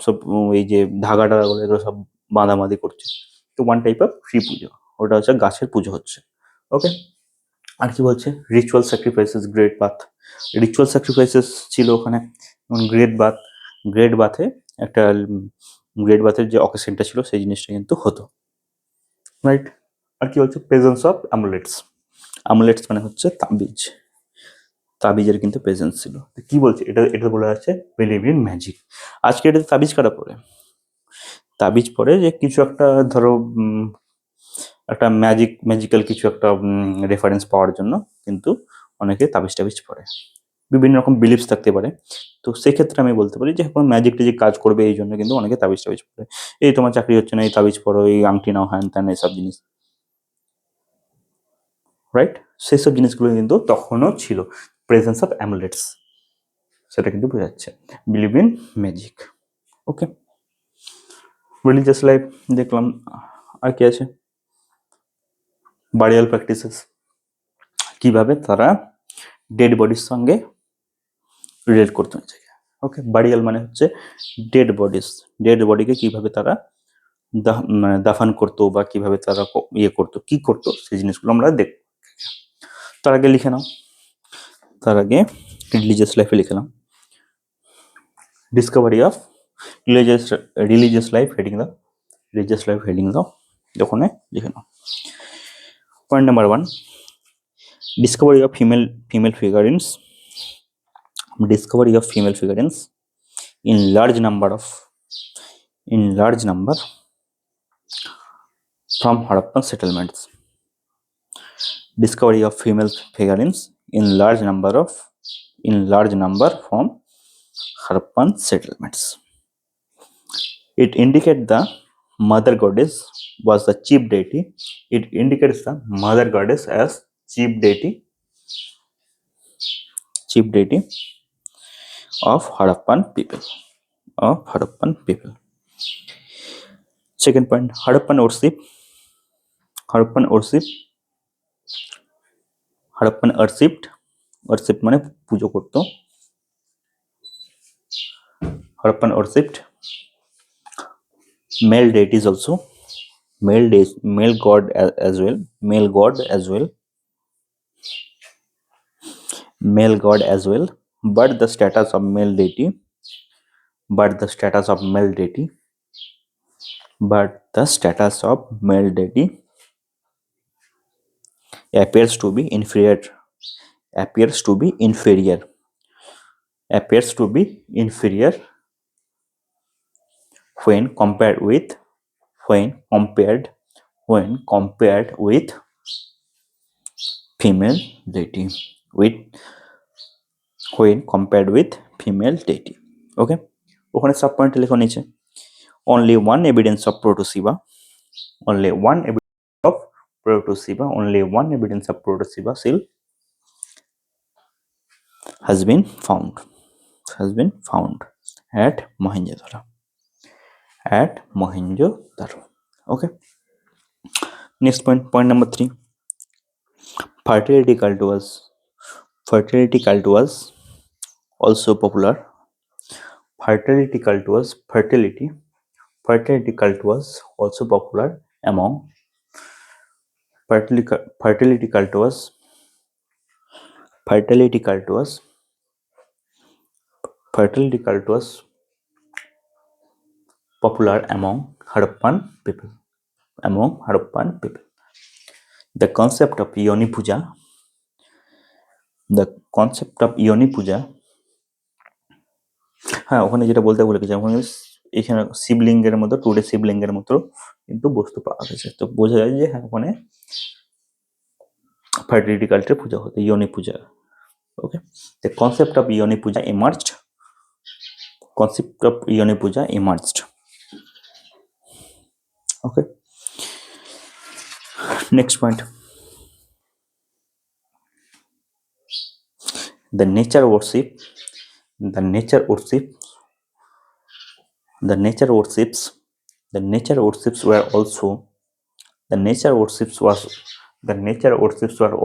সব এই যে ধাগা টাগা বলে এগুলো সব বাঁধাবাঁধি করছে, তো ওয়ান টাইপ অফ ট্রি পুজো, ওটা হচ্ছে গাছের পুজো হচ্ছে। ওকে, আর কি বলছে, ritual sacrifices, great bath, ritual sacrifices ছিল ওখানে, গ্রেট বাথ, গ্রেট বাথে একটা গ্রেট বাথের যে অকেশনটা ছিল সেই জিনিসটা কিন্তু হতো, রাইট। আর কি বলছে, প্রেজেন্স অফ আমুলেটস, আমুলেটস মানে হচ্ছে তাবিজ, তাবিজের কিন্তু প্রেজেন্স ছিল। কি বলছে এটা, এটা বলা আছে বিলিভ ইন ম্যাজিক। আজকে এটা তাবিজ কারা পড়ে, তাবিজ পড়ে যে কিছু একটা ধরো একটা ম্যাজিক্যাল কিছু একটা রেফারেন্স পাওয়ার জন্য কিন্তু অনেকে তাবিজ টাবিজ পড়ে, বিভিন্ন রকম বিলিভস থাকতে পারে। তো সেক্ষেত্রে আমি বলতে পারি যে কোনো ম্যাজিক টেজিক কাজ করবে এই জন্য কিন্তু অনেকে তাবিজ টাবিজ পড়ে, এই তোমার চাকরি হচ্ছে না এই তাবিজ পড়ো, এই আংটি নাও, হ্যান ত্যান এইসব জিনিস, রাইট। সেসব জিনিসগুলো কিন্তু তখনও ছিল, প্রেজেন্স অফ অ্যামুলেটস, সেটা কিন্তু বোঝাচ্ছে believe in magic. Okay, religious life দেখলাম, আর কি আছে, বারিয়াল প্র্যাকটিসেস, কিভাবে তারা ডেড বডির সঙ্গে রিলেট করতে চায়। ওকে, বারিয়াল মানে হচ্ছে ডেড বডিস, ডেড বডিকে কিভাবে তারা মানে দাফান করতো বা কিভাবে তারা ইয়ে করতো, কি করতো, সেই জিনিসগুলো আমরা দেখব। তার আগে লিখে নাও, তার আগে রিলিজিয়াস লাইফে লিখলাম, discovery of religious life heading দাও, রিলিজিয়াস লাইফ হেডিং দাও, ওখানে লিখে নাও। Point number 1, discovery of female figurines, discovery of female figurines in large number from Harappan settlements, discovery of female figurines in large number from Harappan settlements. It indicates the mother goddess was the chief deity. It indicates the mother goddess as chief deity of Harappan people. Second point, Harappan worship, worship মানে পুজো করতো, Harappan worshipped male deities also, male god as well, male god as well, but the status of male deity, but the status of male deity, but the status of male deity appears to be inferior, appears to be inferior, appears to be inferior when compared with, when compared, when compared with female deity, with, when compared with female deity. Okay, ওখানে সাব পয়েন্ট লেখা নিচে only one evidence of proto-Shiva, only one evidence of proto-Shiva, only one evidence of proto-Shiva seal has been found, has been found at Mohenjo-daro, at Mohenjo-daro. Okay, next point, point number 3, fertility cult was, fertility cult was also popular, fertility cult was, fertility, fertility cult was also popular among, fertility cult was, fertility cult was, fertility cult was popular among Harappan people, among Harappan people. The concept of Yoni Puja, the concept of Yoni Puja, হ্যাঁ ওখানে যেটা বলতে ভুলে গেছি, ওখানে এখানে শিবলিঙ্গের মতো, টুডে শিবলিঙ্গের মতো কিন্তু বস্তু পাওয়া গেছে, তো বোঝা যায় যে হ্যাঁ ওখানে ফার্টিলিটি কাল্টের পূজা হতো, ইয়নি পূজা। ওকে, the concept of Yoni Puja emerged, concept of Yoni Puja emerged. Okay, next point, the nature worship, the nature worship, the nature worships, the nature worships were also, the nature worships was, the nature worships were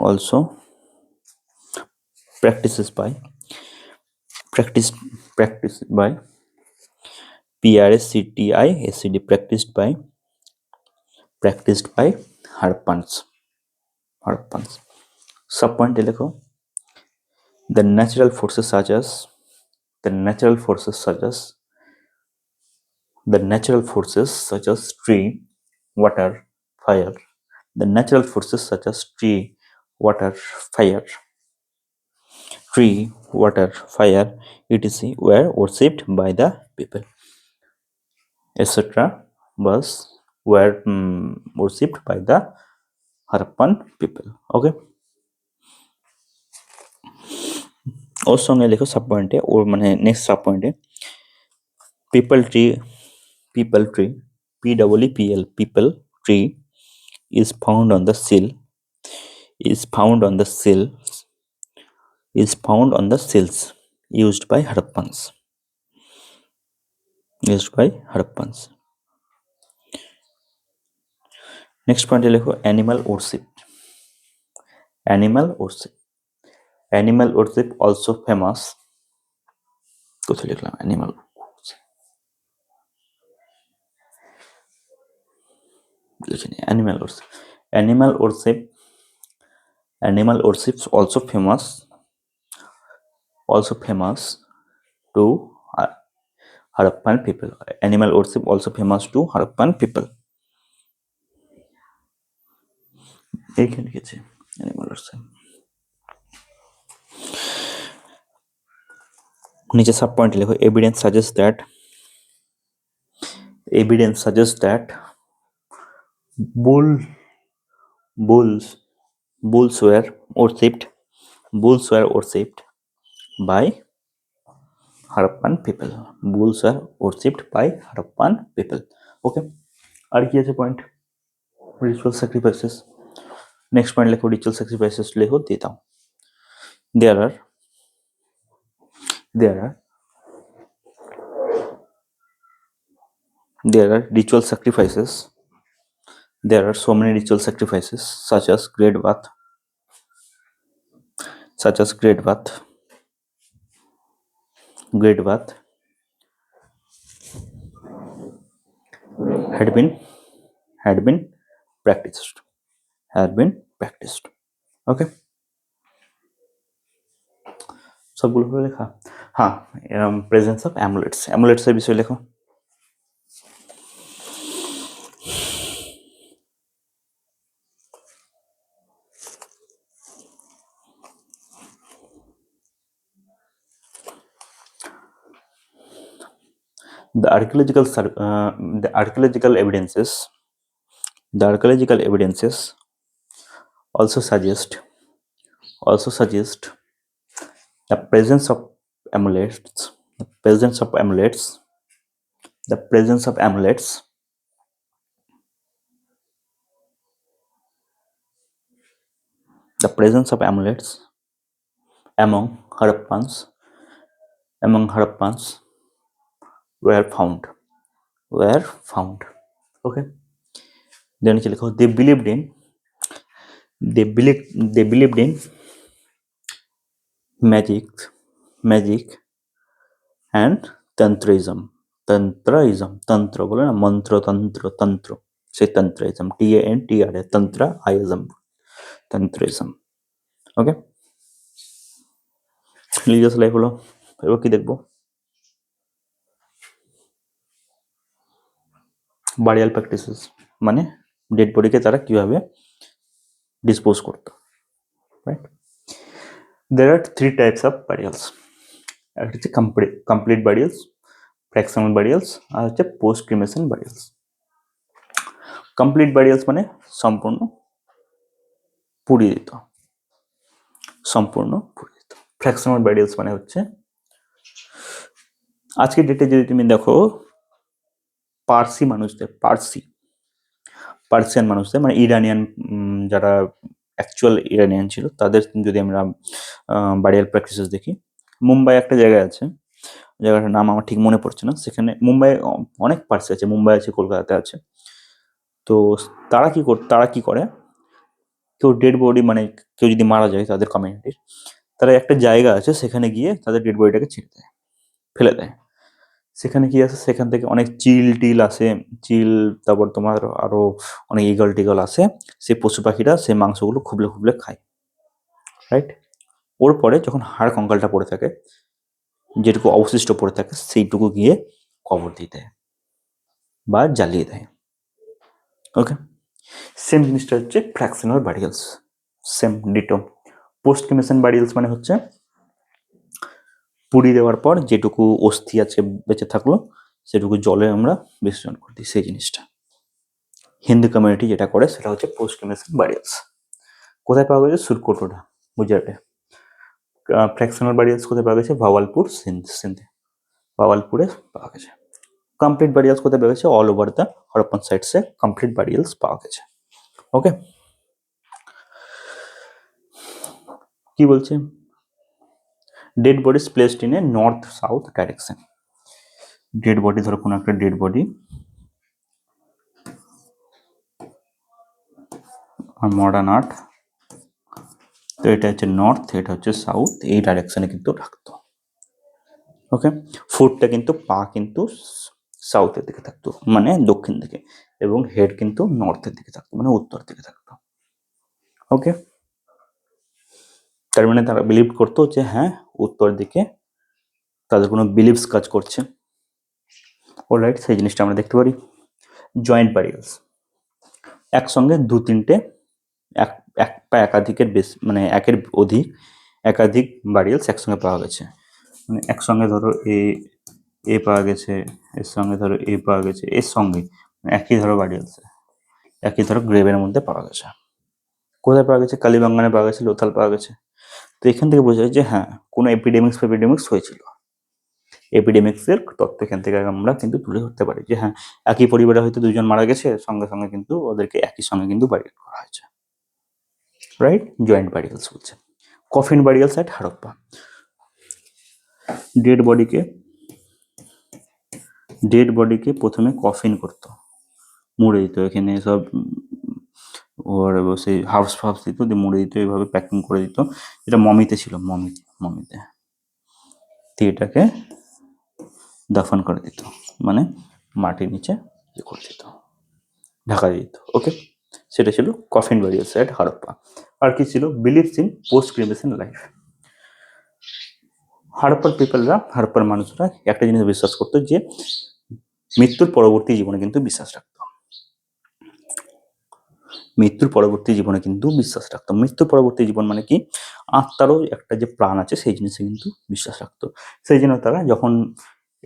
also practices by, practiced by PRSCTISCD, practiced by Harappans, Harappans. Sub point लिखो, the natural forces such as, the natural forces such as, the natural forces such as tree, water, fire, the natural forces such as tree, water, fire, tree, water, fire, etc. were worshipped by the people, etc. was were worshipped by the Harappan people. Okay, ওর সঙ্গে লেখো সাব পয়েন্টে, ওর মানে নেক্সট সাব পয়েন্টে, people tree, people tree, PEEPL, people tree is found on the sill, is found on the sill, is found on the sills used by Harappans, used by Harappans. Next point লেখো animal worship, animal worship, animal worship also famous, কোথায় লিখলাম animal worship, লিখিনি, animal worship, animal worship, animal worships also famous, also famous to Harappan people, animal worship also famous to Harappan people. এইখানে লিখেছে animal worship, নিচে সাব পয়েন্ট লেখো evidence suggests that, evidence suggests that bulls were worshipped, bulls were worshipped by Harappan people, bulls were worshipped by Harappan people. Okay, আর কি আছে point, ritual sacrifices. Next point লেখো ritual sacrifices, লেখো দিয়ে দাও, there are ritual sacrifices, there are so many ritual sacrifices such as great bath, such as great bath, great bath had been practiced, had been practiced. ওকে, সবগুলো হলো লেখা। হ্যাঁ, প্রেজেন্স অফ অ্যামুলেটস, অ্যামুলেটসের বিষয়ে লেখো। The archaeological the archaeological evidences also suggest the presence of amulets, the presence of amulets, the presence of amulets, the presence of amulets among Harappans were found. Okay. Then they believed in magic and tantrism. Tantra বলে না, মন্ত্র তন্ত্র, সেই tantrism, TANTRA, tantra ism, tantrism. ওকে, রিলিজিয়াস লাইফ হলো। এবার কি দেখবো? বারিয়াল প্র্যাকটিসেস, মানে ডেড বডিকে তারা কিভাবে ডিসপোজ করতো, right? There are 3 types of burials. একটা হচ্ছে কমপ্লিট বারিয়ালস, ফ্র্যাকশনাল বারিয়ালস, আর হচ্ছে পোস্ট ক্রিমেশন বারিয়ালস। কমপ্লিট বারিয়ালস মানে সম্পূর্ণ পুড়িয়ে দিত, ফ্র্যাকশনাল বারিয়ালস মানে হচ্ছে আজকের ডেটে যদি তুমি দেখো পার্সিয়ান মানুষদের মানে ইরানিয়ান, যারা অ্যাকচুয়াল ইরানিয়ান ছিল তাদের যদি আমরা বারিয়াল প্র্যাকটিসেস দেখি, মুম্বাই একটা জায়গায় আছে, জায়গাটার নাম আমার ঠিক মনে পড়ছে না, সেখানে মুম্বাই অনেক পার্সি আছে, মুম্বাই আছে, কলকাতাতে আছে। তো তারা কি করে, কেউ ডেড বডি মানে কেউ যদি মারা যায় তাদের কমিউনিটির, তারা একটা জায়গা আছে সেখানে গিয়ে তাদের ডেড বডিটাকে ফেলে দেয়। সেখানে কি আছে, সেখান থেকে অনেক চিল আসে, তারপর তোমার আরো অনেক টিগল আসে, সেই পশু পাখিরা সেই মাংসগুলো খুবলে খায়, রাইট? ওর পরে যখন হাড় কঙ্কালটা পড়ে থাকে, যেটুকু অবশিষ্ট পড়ে থাকে, সেইটুকু গিয়ে কবর দিয়ে দেয় বা জ্বালিয়ে দেয়। ওকে, সেম জিনিসটা হচ্ছে fractional burials, same ditto. Post cremation burials মানে হচ্ছে পুড়িয়ে দেওয়ার পর যেটুকু অস্থি আছে বেঁচে থাকলো, সেটুকু জলে আমরা বিসর্জন করে দিই, সেই জিনিসটা। হিন্দু কমিউনিটি যেটা করে সেটা হচ্ছে পোস্ট ক্রিমেশন বারিয়ালস। কোথায় পাওয়া গেছে? সুরকোটোডা, গুজরাটে। ফ্র্যাকশনাল বারিয়ালস কোথায় পাওয়া গেছে? সিন্ধে, ভাওয়ালপুরে পাওয়া গেছে। কমপ্লিট বারিয়ালস কোথায় পাওয়া গেছে? অল ওভার দ্য হরপ্পান সাইটসে কমপ্লিট বারিয়ালস পাওয়া গেছে। ওকে, কি বলছে? Dead bodies placed in a north south direction. Dead body, ধরো কোনো একটা ডেড বডি মডার্ন আর্ট, তো এটা হচ্ছে নর্থ, এটা হচ্ছে সাউথ, এই ডাইরেকশনে কিন্তু রাখতো। ওকে, ফুটটা কিন্তু পা কিন্তু সাউথের দিকে থাকতো, মানে দক্ষিণ দিকে, এবং হেড কিন্তু নর্থের দিকে থাকতো, মানে উত্তর দিকে থাকতো। ওকে, তার মানে তারা বিলিভ করতো যে হ্যাঁ, উত্তর দিকে তাদের কোনো বিলিভস কাজ করছে। অলরাইট, সেই জিনিসটা আমরা দেখতে পারি। জয়েন্ট বারিয়ালস, একসঙ্গে 2-3টে এক বা একাধিকের বেশি, মানে একের অধিক একাধিক বারিয়ালস একসঙ্গে পাওয়া গেছে। মানে একসঙ্গে ধরো এ পাওয়া গেছে, এর সঙ্গে ধরো এ পাওয়া গেছে, এর সঙ্গে একই ধরো বারিয়ালস, একই ধরো গ্রেভের মধ্যে পাওয়া গেছে। কোথায় পাওয়া গেছে? কালীবাঙ্গানে পাওয়া গেছে, লোথাল পাওয়া গেছে। তো এখান থেকে বোঝা যায় যে হ্যাঁ, কোনো এপিডেমিক্স হয়েছিল। এপিডেমিক্সের তথ্য এখান থেকে আমরা কিন্তু তুলে ধরতে পারি যে হ্যাঁ, একই পরিবারে হয়তো 2জন মারা গেছে, সঙ্গে সঙ্গে কিন্তু ওদেরকে একই সঙ্গে কিন্তু বারিয়াল করা হয়েছে, রাইট? জয়েন্ট বারিয়ালস বলছে। কফিন বারিয়ালস অ্যাট হারপ্পা, ডেড বডিকে প্রথমে কফিন করতো, মুড়ে দিত, এখানে সব ওর সেই হাউস দিত, দিয়ে মুড়ে দিত, এইভাবে প্যাকিং করে দিত। এটা মমিতে ছিল, মমিতে দিয়ে এটাকে দাফন করে দিত, মানে মাটির নিচে করে দিত, ঢাকা দিত। ওকে, সেটা ছিল কফিন বারিয়ালস অ্যাট হারপ্পা। আর কি ছিল, believes in post cremation life. হারাপ্পার মানুষরা একটা জিনিস বিশ্বাস করতো যে মৃত্যুর পরবর্তী জীবনে কিন্তু বিশ্বাস রাখতো। মৃত্যুর পরবর্তী জীবন মানে কি, আত্মারও একটা যে প্রাণ আছে সেই জিনিসে কিন্তু বিশ্বাস রাখতো। সেই জন্য তারা যখন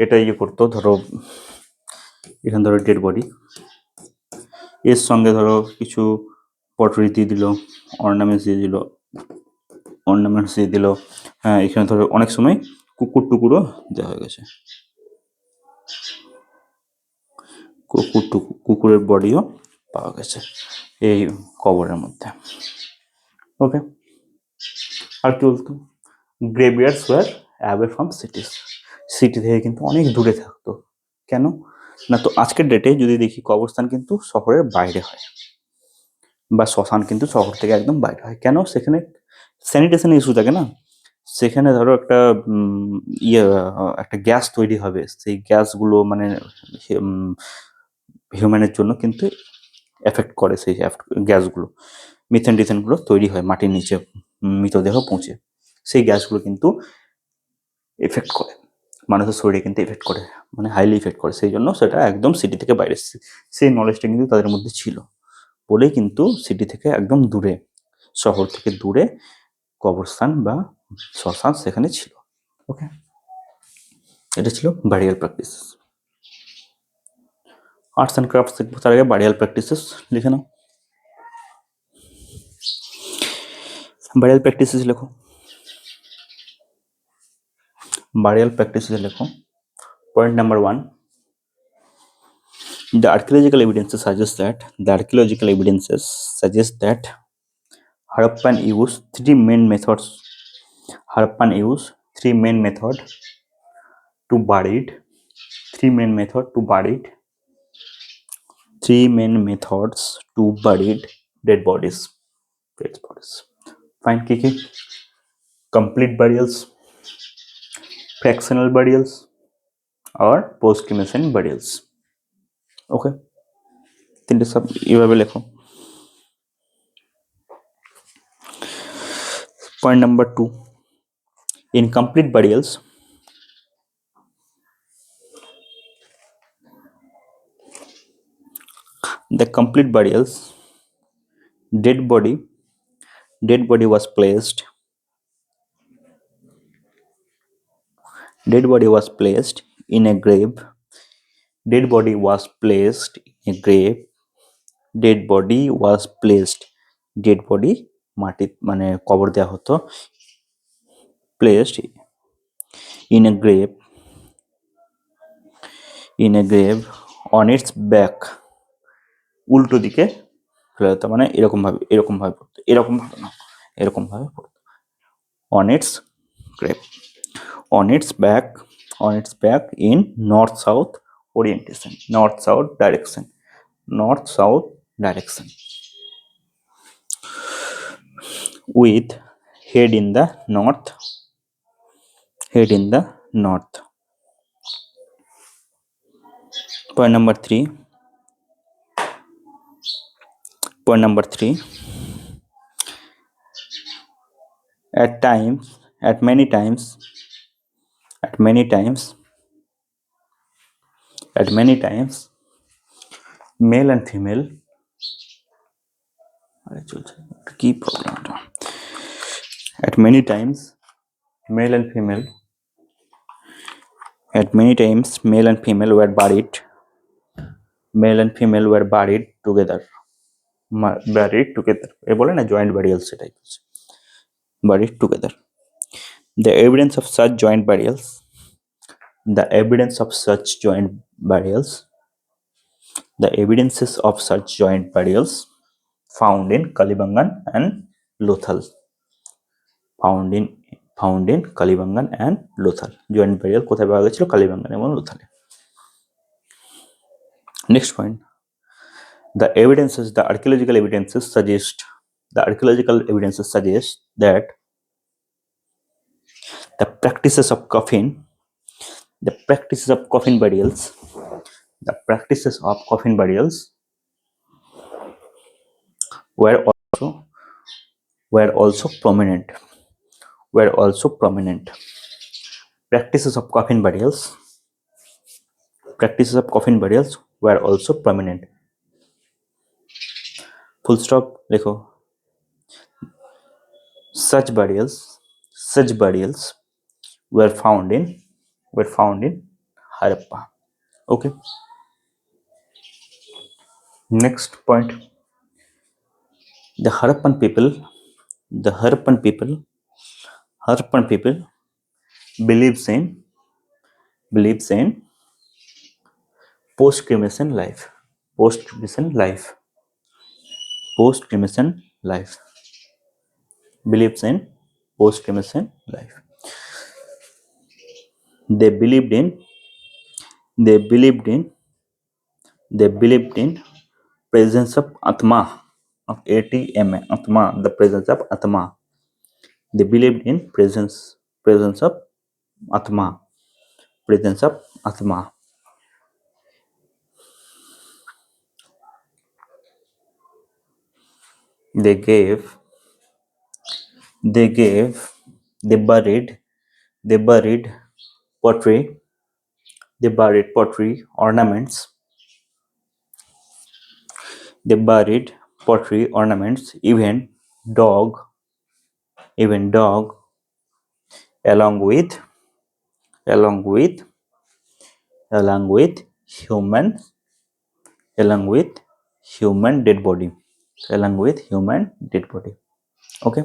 এটা করতো, ধরো এখানে ধরো ডেড বডি, এর সঙ্গে ধরো কিছু পটরি দিয়ে দিল, অর্নামেন্টস দিয়ে দিল। হ্যাঁ, এখানে ধরো অনেক সময় কুকুর টুকুরও দেওয়া হয়ে গেছে, কুকুরের বডিও পাওয়া গেছে এই কবরের মধ্যে। ওকে, আর কি বলতো, graveyards were away from cities, city থেকে কিন্তু অনেক দূরে থাকতো। কেন না, তো আজকের ডেটে যদি দেখি কবরস্থান কিন্তু শহরের বাইরে হয়, বা শ্মশান কিন্তু শহর থেকে একদম বাইরে হয়। কেন, সেখানে স্যানিটেশন ইস্যু থাকে না, সেখানে ধরো একটা একটা গ্যাস তৈরি হবে, সেই গ্যাসগুলো মানে হিউম্যানের জন্য কিন্তু এফেক্ট করে। সেই গ্যাসগুলো, মিথেন টিথেনগুলো তৈরি হয় মাটির নিচে মৃতদেহ পৌঁছে, সেই গ্যাসগুলো কিন্তু এফেক্ট করে মানুষের শরীরে, কিন্তু এফেক্ট করে, মানে হাইলি এফেক্ট করে। সেই জন্য সেটা একদম সিটি থেকে বাইরে, সেই নলেজটা কিন্তু তাদের মধ্যে ছিল বলেই কিন্তু সিটি থেকে একদম দূরে, শহর থেকে দূরে কবরস্থান বা শ্মশান সেখানে ছিল। ওকে, এটা ছিল burial practice. Arts and crafts দেখবো, তার আগে বারিয়াল প্র্যাকটিসেস লিখে নাও। বারিয়াল প্র্যাকটিসেস লেখো, বারিয়াল প্র্যাকটিসেস লেখো। Point number 1, the archaeological evidences suggest that Harappan used three main methods to bury it. Three main methods to bury dead bodies. Fine, Kiki. Complete burials, fractional burials, or post-cremation burials. Okay, তিনটে সব এইভাবে লেখো। Point number 2, in complete burials, dead body was placed in a grave. Dead body was placed মাটি মানে কবর দেওয়া হতো, placed in a grave on its back, উল্টো দিকে ফেলে দিত, মানে এরকম ভাবে পড়তো, on its back in north south direction, with head in the north. Point number 3, at many times male and female, কি প্রবলেমটা, at many times male and female were buried together, এ বলে না জয়েন্ট বারিয়াল, সেটাই বলছে, buried together. The evidences of such joint burials found in Kalibangan and Lothal. Joint burial কোথায় পাওয়া গেছিল? কালীবাঙ্গান এবং লোথালে। Next point, the archaeological evidences suggest that the practices of coffin burials were were also prominent. Were also prominent. Practices of coffin burials. Practices of coffin burials were also prominent. Full stop. लिखो. Such burials were found in Harappa. Okay. Next point. The Harappan people believes in post-cremation life. Believes in post-cremation life. They believed in presence of Atma, of ATMA, Atma, the presence of Atma. They believed in presence of Atma, presence of Atma. They buried pottery ornaments. They buried pottery ornaments, even dog, along with human dead body. Okay.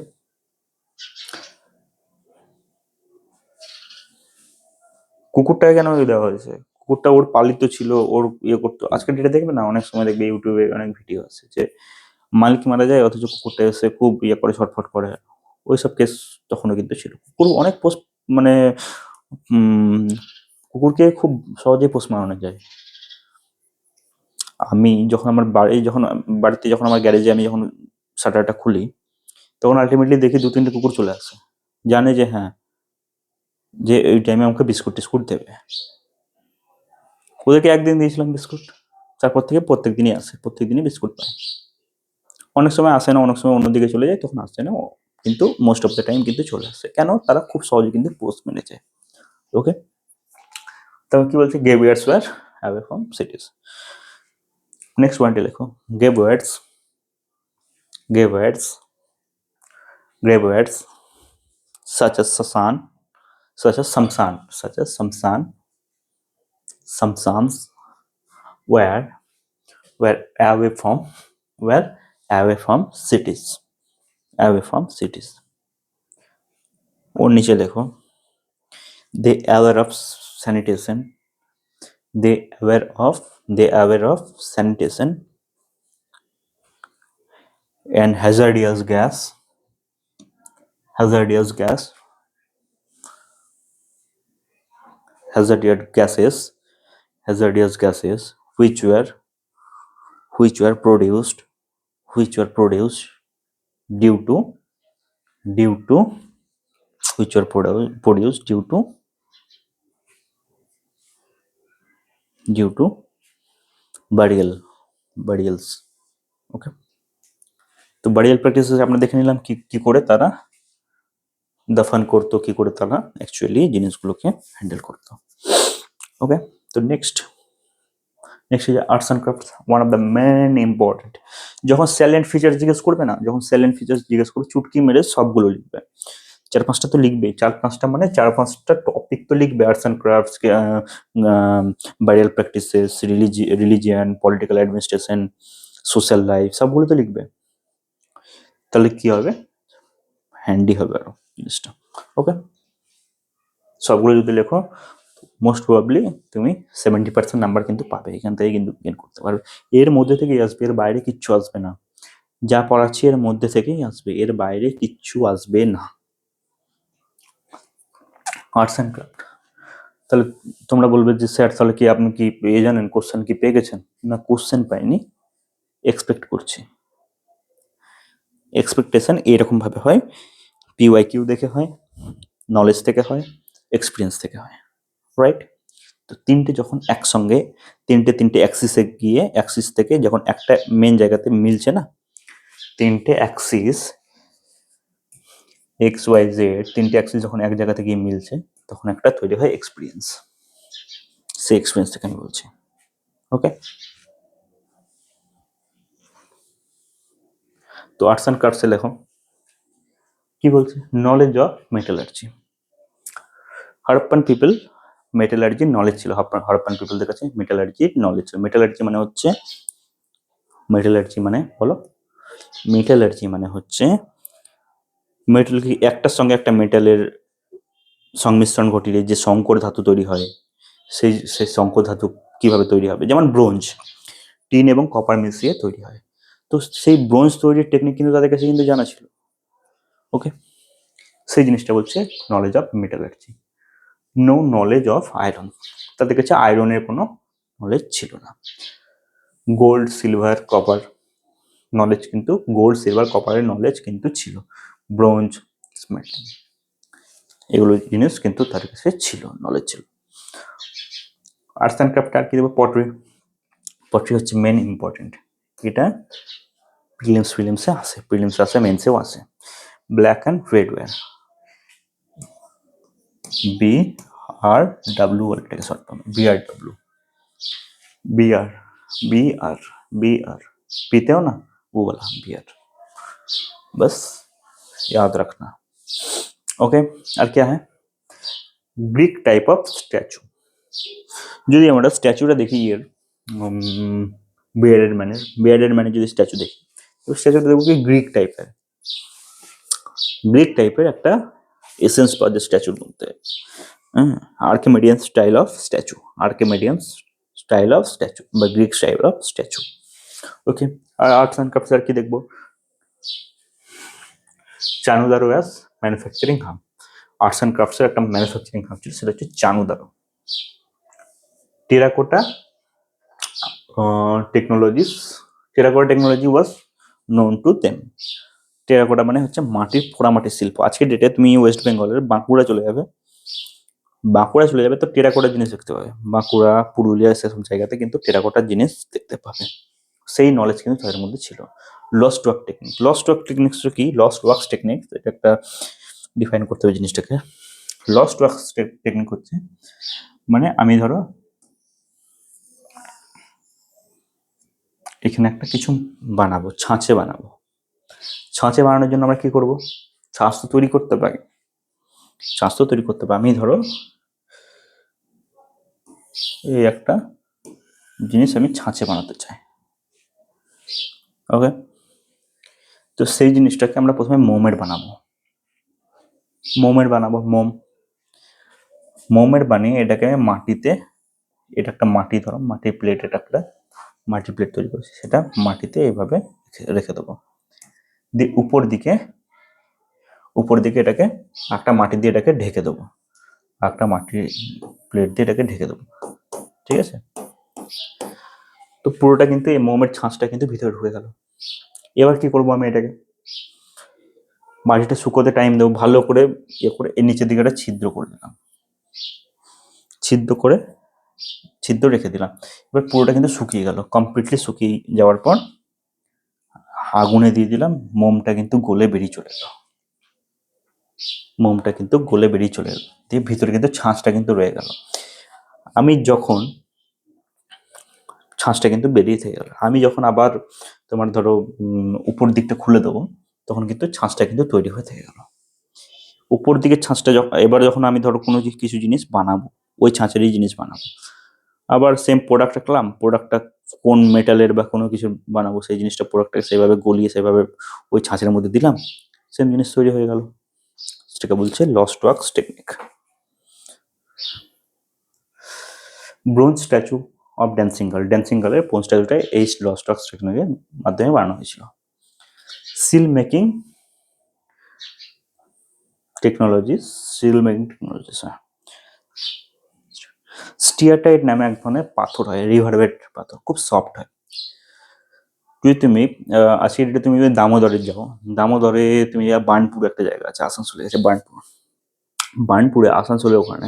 কুকুরটাকে কেন দেওয়া হয়েছে? কুকুরটা ওর পালিত ছিল, ওর ইয়ে করতো। আজকের ডেটে দেখবে না, অনেক সময় দেখবে ইউটিউবে অনেক ভিডিও আছে যে মালিক মারা যায় অথচ কুকুরটা এসে খুব ইয়ে করে, ছটফট করে। ওইসব কেস তখনও কিন্তু ছিল। কুকুর অনেক পোষ, মানে কুকুরকে খুব সহজেই পোষ মানানো যায়। আমি যখন বাড়িতে যখন আমার গ্যারেজে আমি যখন শাটারটা খুলি, তখন আলটিমেটলি দেখি 2-3টে কুকুর চলে আসে, জানে যে হ্যাঁ, যে এই টাইমে আমাকে বিস্কুট দেবে। ওদেরকে একদিন দিয়েছিলাম বিস্কুট, তারপর থেকে প্রত্যেক দিনই আসে, প্রত্যেক দিনই বিস্কুট পায়। অনেক সময় আসে না, অনেক সময় অন্যদিকে চলে যায়, তখন আসছে না, কিন্তু মোস্ট অফ দ্য টাইম কিন্তু চলে আসে। কেন? তারা খুব সহজে কিন্তু পোষ মেনেছে। ওকে, তবে কি বলছে? graveyards were away from cities. Next পয়েন্টে লেখো, graveyards such as Samsans were away from cities. ওর নিচে লেখো, they aware of sanitation and hazardous gases which were produced due to burials. ওকে, তো বারিয়াল প্র্যাকটিসেস আমরা দেখে নিলাম কি করে তারা দাফন করতো, কি করে তারা অ্যাকচুয়ালি জিনিসগুলোকে হ্যান্ডেল করতো। ওকে, তো next is arts and crafts, one of the main important. যখন স্যালেন্ট ফিচার জিজ্ঞেস করবে না, চুটকি মেরে সবগুলো লিখবে। 4-5টা তো লিখবেই, 4-5টা মানে 4-5টা টপিক তো লিখবে। Arts and crafts, burial practices, religion, political administration, social life, সবগুলো তো লিখবে। তাহলে কি হবে? হ্যান্ডি হবে আরো জিনিসটা। ওকে, সবগুলো যদি লেখো, মোস্ট প্রবাবলি তুমি 70% নাম্বার কিন্তু পাবে, এখান থেকে কিন্তু গেন করতে পারবে। এর মধ্যে থেকেই আসবে, এর বাইরে কিচ্ছু আসবে না। যা পড়াচ্ছি এর মধ্যে থেকেই আসবে, এর বাইরে কিচ্ছু আসবে না। Arts and craft. তাহলে তোমরা বলবে যে স্যার তাহলে কি আপনি কি জানেন, কোশ্চেন কি পেয়ে গেছেন? না, কোশ্চেন পাইনি, এক্সপেক্ট করছি। এক্সপেকটেশন এইরকম ভাবে হয়, পিওয়াইকিউ দেখে হয়, নলেজ থেকে হয়, এক্সপিরিয়েন্স থেকে হয়, রাইট? তো তিনটে যখন একসঙ্গে তিনটে অ্যাক্সিসে গিয়ে, অ্যাক্সিস থেকে যখন একটা মেন জায়গাতে মিলছে না, তিনটে অ্যাক্সিস এক্স ওয়াই জেড তিনটে অ্যাক্সিস যখন এক জায়গা থেকে মিলছে তখন একটা তৈরি হয় এক্সপিরিয়েন্স। সেই এক্সপিরিয়েন্স থেকে আমি বলছি। ওকে, তো আর্টস অ্যান্ড ক্রাফটসে লেখো কি বলছে, knowledge of metallurgy. Harappan people মেটালার্জির নলেজ ছিল, হরপ্পান পিপলদের কাছে মেটালার্জির নলেজ ছিল। মেটালার্জি মানে হচ্ছে, মেটালার্জি মানে বলো, মেটালার্জি মানে হচ্ছে মেটাল কি একটার সঙ্গে একটা মেটালের সংমিশ্রণ ঘটিলে যে সংকর ধাতু তৈরি হয়, সেই সেই সংকর ধাতু কিভাবে তৈরি হবে, যেমন ব্রোঞ্জ টিন এবং কপার মিশিয়ে তৈরি হয়। তো সেই ব্রোঞ্জ তৈরির টেকনিক কিন্তু তাদের কাছে কিন্তু জানা ছিল। ওকে, সেই জিনিসটা বলছে knowledge of metallurgy. No knowledge of iron, তাদের কাছে আয়রনের কোনো নলেজ ছিল না। গোল্ড সিলভার কপার নলেজ কিন্তু, গোল্ড সিলভার কপারের নলেজ কিন্তু ছিল। ব্রোঞ্জ স্মেল্টিং এগুলো জিনিস কিন্তু তার কাছে ছিল, নলেজ ছিল। আর্টস অ্যান্ড ক্রাফট আর কি দেবো, পটরি। পটরি হচ্ছে মেন ইম্পর্টেন্ট, এটা ফিলিমসে আসে, প্রিলিমসে আসে, মেন্সেও আসে। Black and red ware, BRW এটাকে short form, BRW, BR, BR पीते हो ना वो वाला बियर, बस याद रखना। ओके, और क्या है, ग्रीक टाइप ऑफ स्टैचू। যদি আমরা স্ট্যাচুটা দেখি এর বিয়ার্ডের মানে যদি স্ট্যাচু দেখি, তো স্ট্যাচুটা দেখবো কি গ্রিক টাইপের একটা এসেন্স পাওয়া যায় স্ট্যাচুর মধ্যে। হ্যাঁ, Archimedean style of statue, Archimedean style of statue বা Greek style of statue. Okay, আর আর্টস অ্যান্ড ক্রাফটস আর কি দেখবো, Chanhudaro as manufacturing hub. Arts and ক্রাফটসের একটা ম্যানুফ্যাকচারিং হাব ছিল, সেটা হচ্ছে Chanhudaro. Terracotta technology was known to them. Terracotta মানে হচ্ছে মাটির পোড়ামাটির শিল্প। আজকের ডেটে তুমি ওয়েস্ট বেঙ্গলের বাঁকুড়া চলে যাবে, তো টেরাকোটার জিনিস দেখতে পাবে। বাঁকুড়া, পুরুলিয়া সেসব জায়গাতে কিন্তু টেরাকোটার জিনিস দেখতে পাবে। সেই নলেজ কিন্তু তাদের মধ্যে ছিল। লস্ট ওয়ার্ক টেকনিক্স কি, লস্ট ওয়ার্কস টেকনিক্স, এটা একটা ডিফাইন করতে হবে জিনিসটাকে। লস্ট ওয়ার্কস টেকনিক হচ্ছে মানে আমি ধরো এখানে একটা কিছু বানাবো, ছাঁচে বানানোর জন্য আমরা কি করব, ছাঁচ তো তৈরি করতে পারি। আমি ধরো এই একটা জিনিস আমি ছাঁচে বানাতে চাই। ওকে, তো সেই জিনিসটাকে আমরা প্রথমে মোমের বানাবো, মোমের বানিয়ে এটাকে মাটিতে, এটা একটা মাটি, ধরো মাটির প্লেট, এটা একটা মাটির প্লেট তৈরি করেছি, সেটা মাটিতে এইভাবে রেখে দেবো। দিয়ে উপর দিকে এটাকে একটা মাটি দিয়ে এটাকে ঢেকে দেবো, একটা মাটির প্লেট দিয়ে এটাকে ঢেকে দেবো। ঠিক আছে, তো পুরোটা কিন্তু এই মোমের ছাঁচটা কিন্তু ভিতরে ঢুকে গেল। এবার কি করবো, আমি এটাকে মাটিটা শুকোতে টাইম দেবো, ভালো করে করে এর নিচের দিকে একটা ছিদ্র করে দিলাম, ছিদ্র রেখে দিলাম। এবার পুরোটা কিন্তু শুকিয়ে গেল, কমপ্লিটলি শুকিয়ে যাওয়ার পর আগুনে দিয়ে দিলাম, মোমটা কিন্তু গলে বেরিয়ে চলে এলো, দিয়ে ভিতরে কিন্তু ছাঁচটা কিন্তু রয়ে গেল। আমি যখন ছাঁচটা কিন্তু বেরিয়ে থেকে গেল, আমি যখন আবার তোমার ধরো উপর দিকটা খুলে দেবো, তখন কিন্তু ছাঁচটা কিন্তু তৈরি হয়ে থেকে গেল। উপর দিকে ছাঁচটা এবার যখন আমি ধরো কোনো কিছু জিনিস বানাবো, ওই ছাঁচেরই জিনিস বানাবো, আবার সেম প্রোডাক্ট রাখলাম, প্রোডাক্টটা কোন মেটালের বা কোনো কিছু বানাবো, সেই জিনিসটা প্রোডাক্টটাকে সেভাবে গলিয়ে সেভাবে ওই ছাঁচের মধ্যে দিলাম, সেম জিনিস তৈরি হয়ে গেল। সেটাকে বলছে lost works technique. Bronze statue of dancing গার্লের ব্রোঞ্জ স্ট্যাচুটা এই লস্ট ওয়ার্কস টেকনিকের মাধ্যমে বানানো হয়েছিল। সিল মেকিং টেকনোলজিস, স্টিয়ারটাইট নামে এক ধরনের পাথর হয়, রিভারবেট পাথর, খুব সফট হয়। যদি তুমি আজকে ডেটে তুমি যদি দামোদরে যাও, দামোদরে তুমি বার্নপুর একটা জায়গা আছে, আসানসোলে আছে বার্নপুরে আসানসোলে ওখানে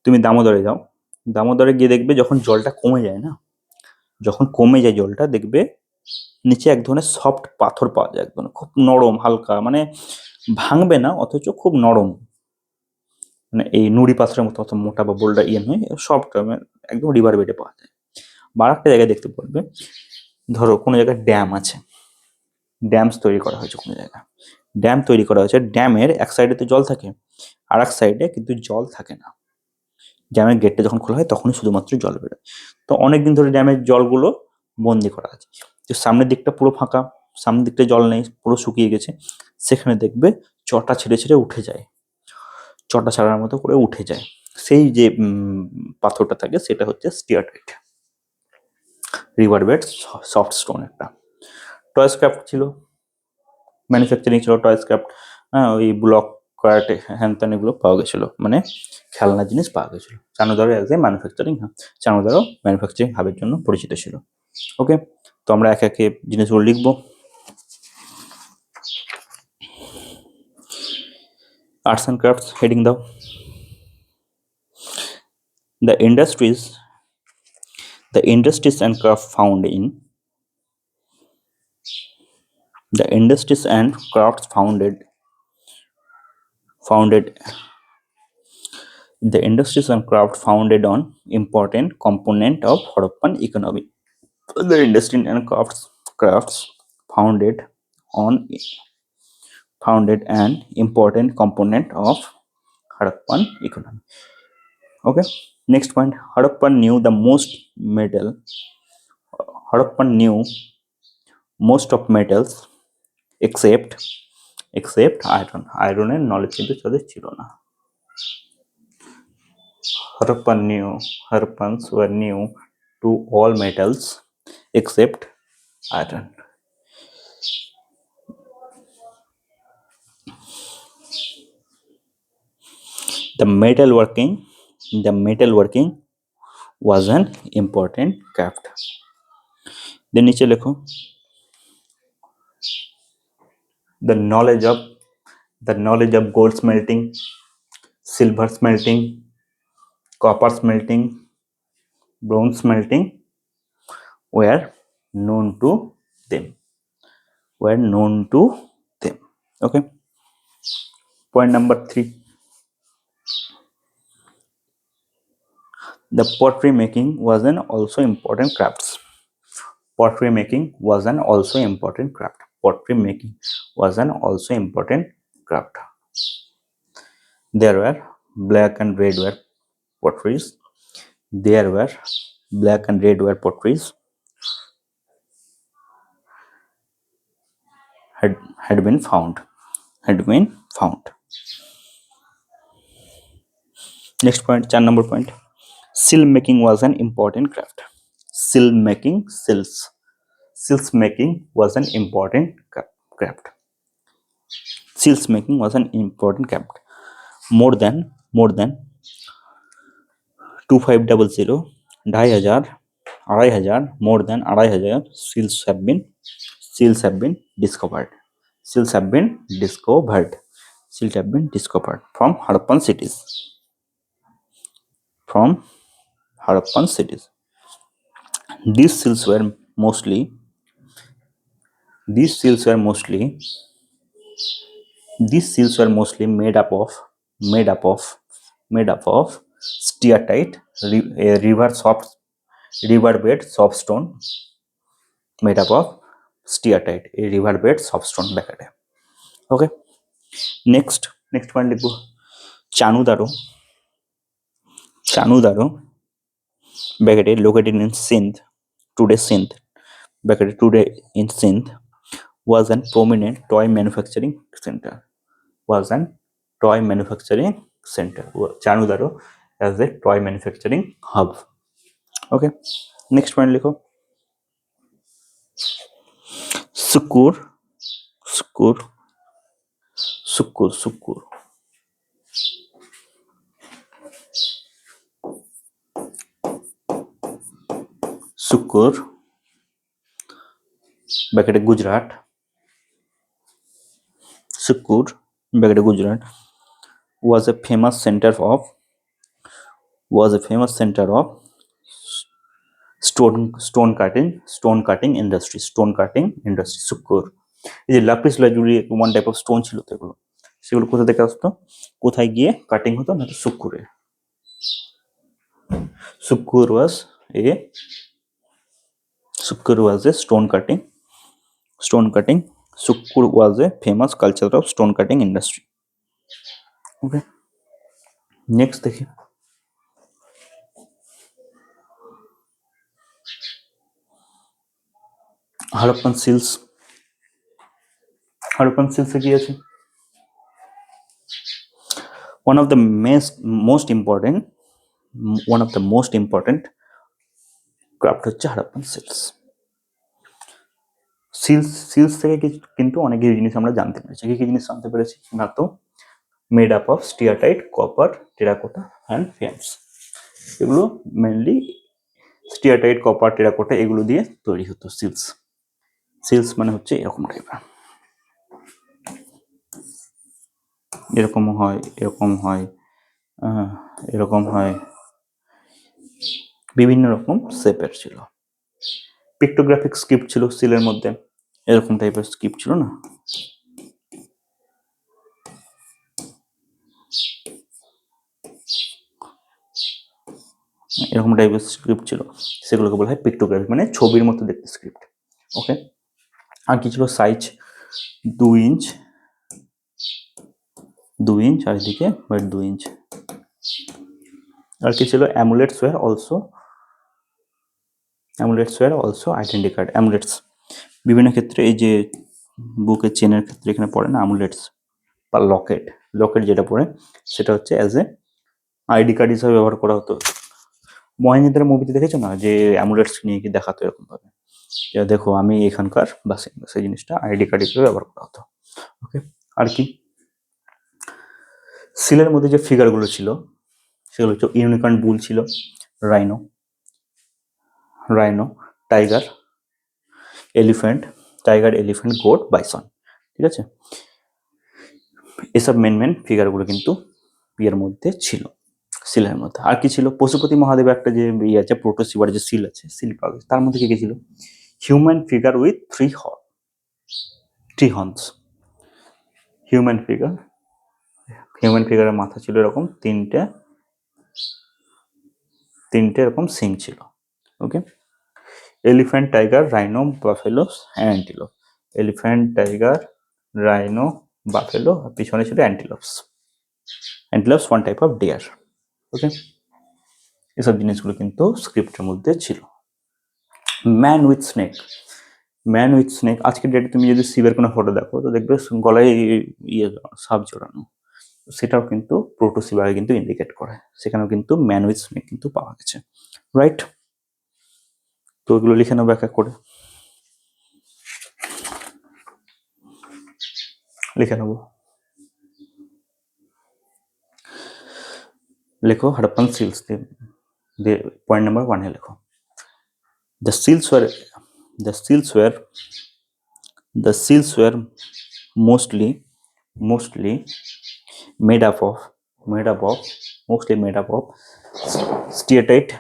তুমি দামোদরে যাও, দামোদরে গিয়ে দেখবে যখন জলটা কমে যায় না, জলটা দেখবে নিচে এক ধরনের সফট পাথর পাওয়া যায়, এক ধরনের খুব নরম হালকা, মানে ভাঙবে না অথচ খুব নরম, মানে এই নুড়ি পাথরের মতো অত মোটা বা বোল্ডার নয়, সফট, একদম রিভার বেডে পাওয়া যায়। বা একটা জায়গায় দেখতে পারবে, ধরো কোনো জায়গায় ড্যাম আছে, ড্যামস তৈরি করা হয়েছে কোনো জায়গায়, ড্যাম তৈরি করা হয়েছে, ড্যামের এক সাইডে তো জল থাকে, আর এক সাইডে কিন্তু জল থাকে না। ড্যামের গেটটা যখন খোলা হয় তখনই শুধুমাত্র জল বেরোয়। তো অনেকদিন ধরে ড্যামের জলগুলো বন্দি করা আছে, তো সামনের দিকটা পুরো ফাঁকা, সামনের দিকটা জল নেই, পুরো শুকিয়ে গেছে, সেখানে দেখবে চটা ছেড়ে ছেড়ে উঠে যায়, চটা ছাড়ার মতো করে উঠে যায়, সেই যে পাথরটা থাকে সেটা হচ্ছে স্টিয়ারটাইট, রিভার বেড সফট স্টোন। একটা টয় স্ক্রাফট ছিল, ম্যানুফ্যাকচারিং ছিল টয় স্ক্রাফট, হ্যাঁ, ওই ব্লক কার্টে হ্যান ত্যান এগুলো পাওয়া গেছিলো, মানে খেলনা জিনিস পাওয়া গেছিলো। Chanhudaro as a manufacturing hub, Chanhudaro manufacturing হাবের জন্য পরিচিত ছিল। ওকে, তো আমরা একে একে জিনিসগুলো লিখবো। আর্টস অ্যান্ড ক্রাফটস হেডিং দাও। The industries and craft found in the industries and crafts founded the industries and craft founded on important component of Harappan economy. The industry and crafts founded on founded an important component of Harappan economy. Okay, next point. Harappan knew most of metals except iron. Iron knowledge কিন্তু তাদের ছিল না। Harappans were new to all metals except iron. The metalworking was an important craft. Then নিচে লেখো, the knowledge of gold smelting, silver smelting, copper smelting, bronze smelting were known to them. Okay, point number 3. The pottery making was an also important craft. Pottery making was an also important craft. There were black and red ware potteries. Had been found. Next point, 4 number point. Seal making was an important craft. Sills making was an important craft. Seals making was an important craft. More than 2500, 2500, more than 2500 seals have been discovered. From Harappan cities. These seals were made up of steatite, riverbed soapstone, made up of steatite, a riverbed soapstone ব্যাকেটে। ওকে, নেক্সট পয়েন্ট লিখবো Chanhudaro ব্যাকেটে located in Sindh, today in Sindh, was an prominent toy manufacturing center. Chanudaro as a toy manufacturing hub. Okay, next point লিখো Sukkur ব্যাকেটে Gujarat. Sukkur ব্যাকেটে Gujarat was a famous center of stone cutting industry. Sukkur, এই যে lapis lazuli one type of stone ছিল তো এগুলো, সেগুলো কোথা থেকে আসতো, কোথায় গিয়ে কাটিং হতো না, সুক্কুরে। সুক্কুর ওয়াজ এ Sukkur was a stone cutting. Sukkur was a famous culture of stone cutting industry. Okay. Next देखिए हड़प्पन सील्स। हड़प्पन सील्स কি আছে? One of the most important craft হচ্ছে হড়প্পন সিলস। সিলস থেকে কিন্তু অনেক কিছু জিনিস আমরা জানতে পেরেছি। কি কি জিনিস জানতে পেরেছি না, তো made up of steatite, copper, terracotta and faience. এগুলো মেনলি স্টিয়াটাইট, কপার, টেরাকোটা এগুলো দিয়ে তৈরি হতো সিলস। সিলস মানে হচ্ছে এরকম টাইপের, এরকম হয়, এরকম হয়, এরকম হয়, বিভিন্ন রকম শেপের ছিল। পিক্টোগ্রাফিক স্ক্রিপ্ট ছিল সিলের মধ্যে, এরকম টাইপের স্ক্রিপ্ট ছিল না, এরকম টাইপের স্ক্রিপ্ট ছিল, সেগুলোকে বলা হয় পিক্টোগ্রাফি, মানে ছবির মতো দেখতে স্ক্রিপ্ট। ওকে। আর কি ছিল, সাইজ 2 ইঞ্চ, 2 ইঞ্চ, আর এদিকে 2 ইঞ্চ। আর কি ছিল, অ্যামুলেটস ওয়্যার অলসো আইডেন্টি কার্ড। অ্যামুলেটস বিভিন্ন ক্ষেত্রে, এই যে বুকের চেনের ক্ষেত্রে এখানে পড়ে না অ্যামুলেটস, বা লকেট যেটা পড়ে সেটা হচ্ছে অ্যাজ এ আইডি কার্ড হিসাবে ব্যবহার করা হতো। মহেন্দ্রের মুভিতে দেখেছো না, যে অ্যামুলেটস নিয়ে কি দেখাতো এরকম ভাবে, দেখো আমি এখানকার বাসিন্দা, সেই জিনিসটা আইডি কার্ড হিসেবে ব্যবহার করা হতো। ওকে। আর কি, সিলের মধ্যে যে ফিগারগুলো ছিল সেগুলো হচ্ছে ইউনিকর্ন বুল ছিল, rhino, tiger, elephant, goat, bison. ঠিক আছে, এসব মেন ফিগারগুলো কিন্তু বিয়ের মধ্যে ছিল, সিলের মধ্যে। আর কি ছিল, পশুপতি মহাদেবের একটা যে ইয়ে আছে, প্রোটোসিবার যে সিল আছে, সিল পাওয়া গেছে, তার মধ্যে কি ছিল, human figure with 3 horns. Human ফিগারের মাথা ছিল এরকম তিনটে এরকম সিং ছিল। Okay. Elephant, tiger, rhino, buffalo, antelope. Elephant, tiger, rhino, buffalo, আর পিছনে ছিল antelopes. One type of deer. Okay. এসব জিনিসগুলো কিন্তু স্ক্রিপ্টের মধ্যে ছিল। ম্যান উইথ স্নেক, আজকের ডেটে তুমি যদি শিবের কোনো ফটো দেখো তো দেখবে গলায় ইয়ে সাপ জড়ানো, সেটাও কিন্তু প্রোটোসিবাকে কিন্তু ইন্ডিকেট করে, সেখানেও কিন্তু ম্যান উইথ স্নেক কিন্তু পাওয়া গেছে। রাইট, তো ওগুলো লিখে নেবো এক এক করে, লিখে নেবো। লেখো হড়প্পন সিলস দিয়ে পয়েন্ট নাম্বার 1 লেখো, the seals were mostly made up of steatite,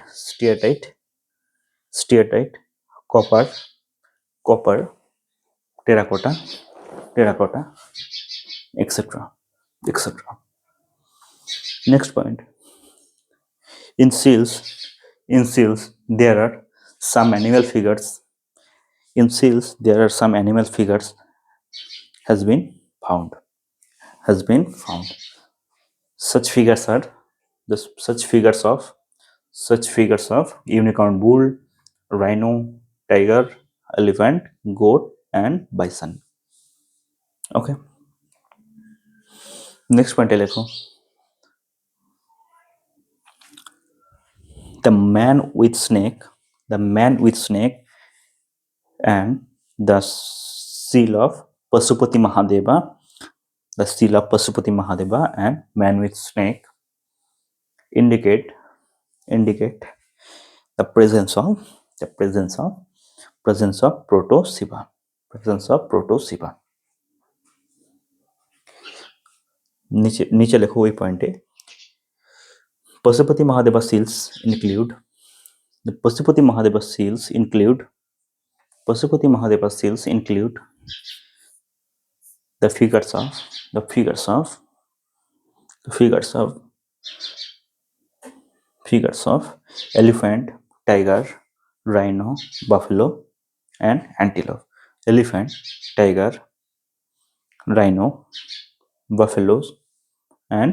copper, terracotta, etc. Next point, in seals there are some animal figures. has been found. Such figures are such figures of unicorn bull, rhino, tiger, elephant, goat, and bison. Okay. Next point লেখো, the man with snake and the seal of Pasupati Mahadeva and man with snake indicate the presence of proto Shiva. নিচে লেখো ওই পয়েন্টে, Pasupati Mahadeva seals include the figures of the figures of the figures of elephant, tiger, rhino, buffalo, and antelope. Elephant, tiger, rhino, buffaloes, and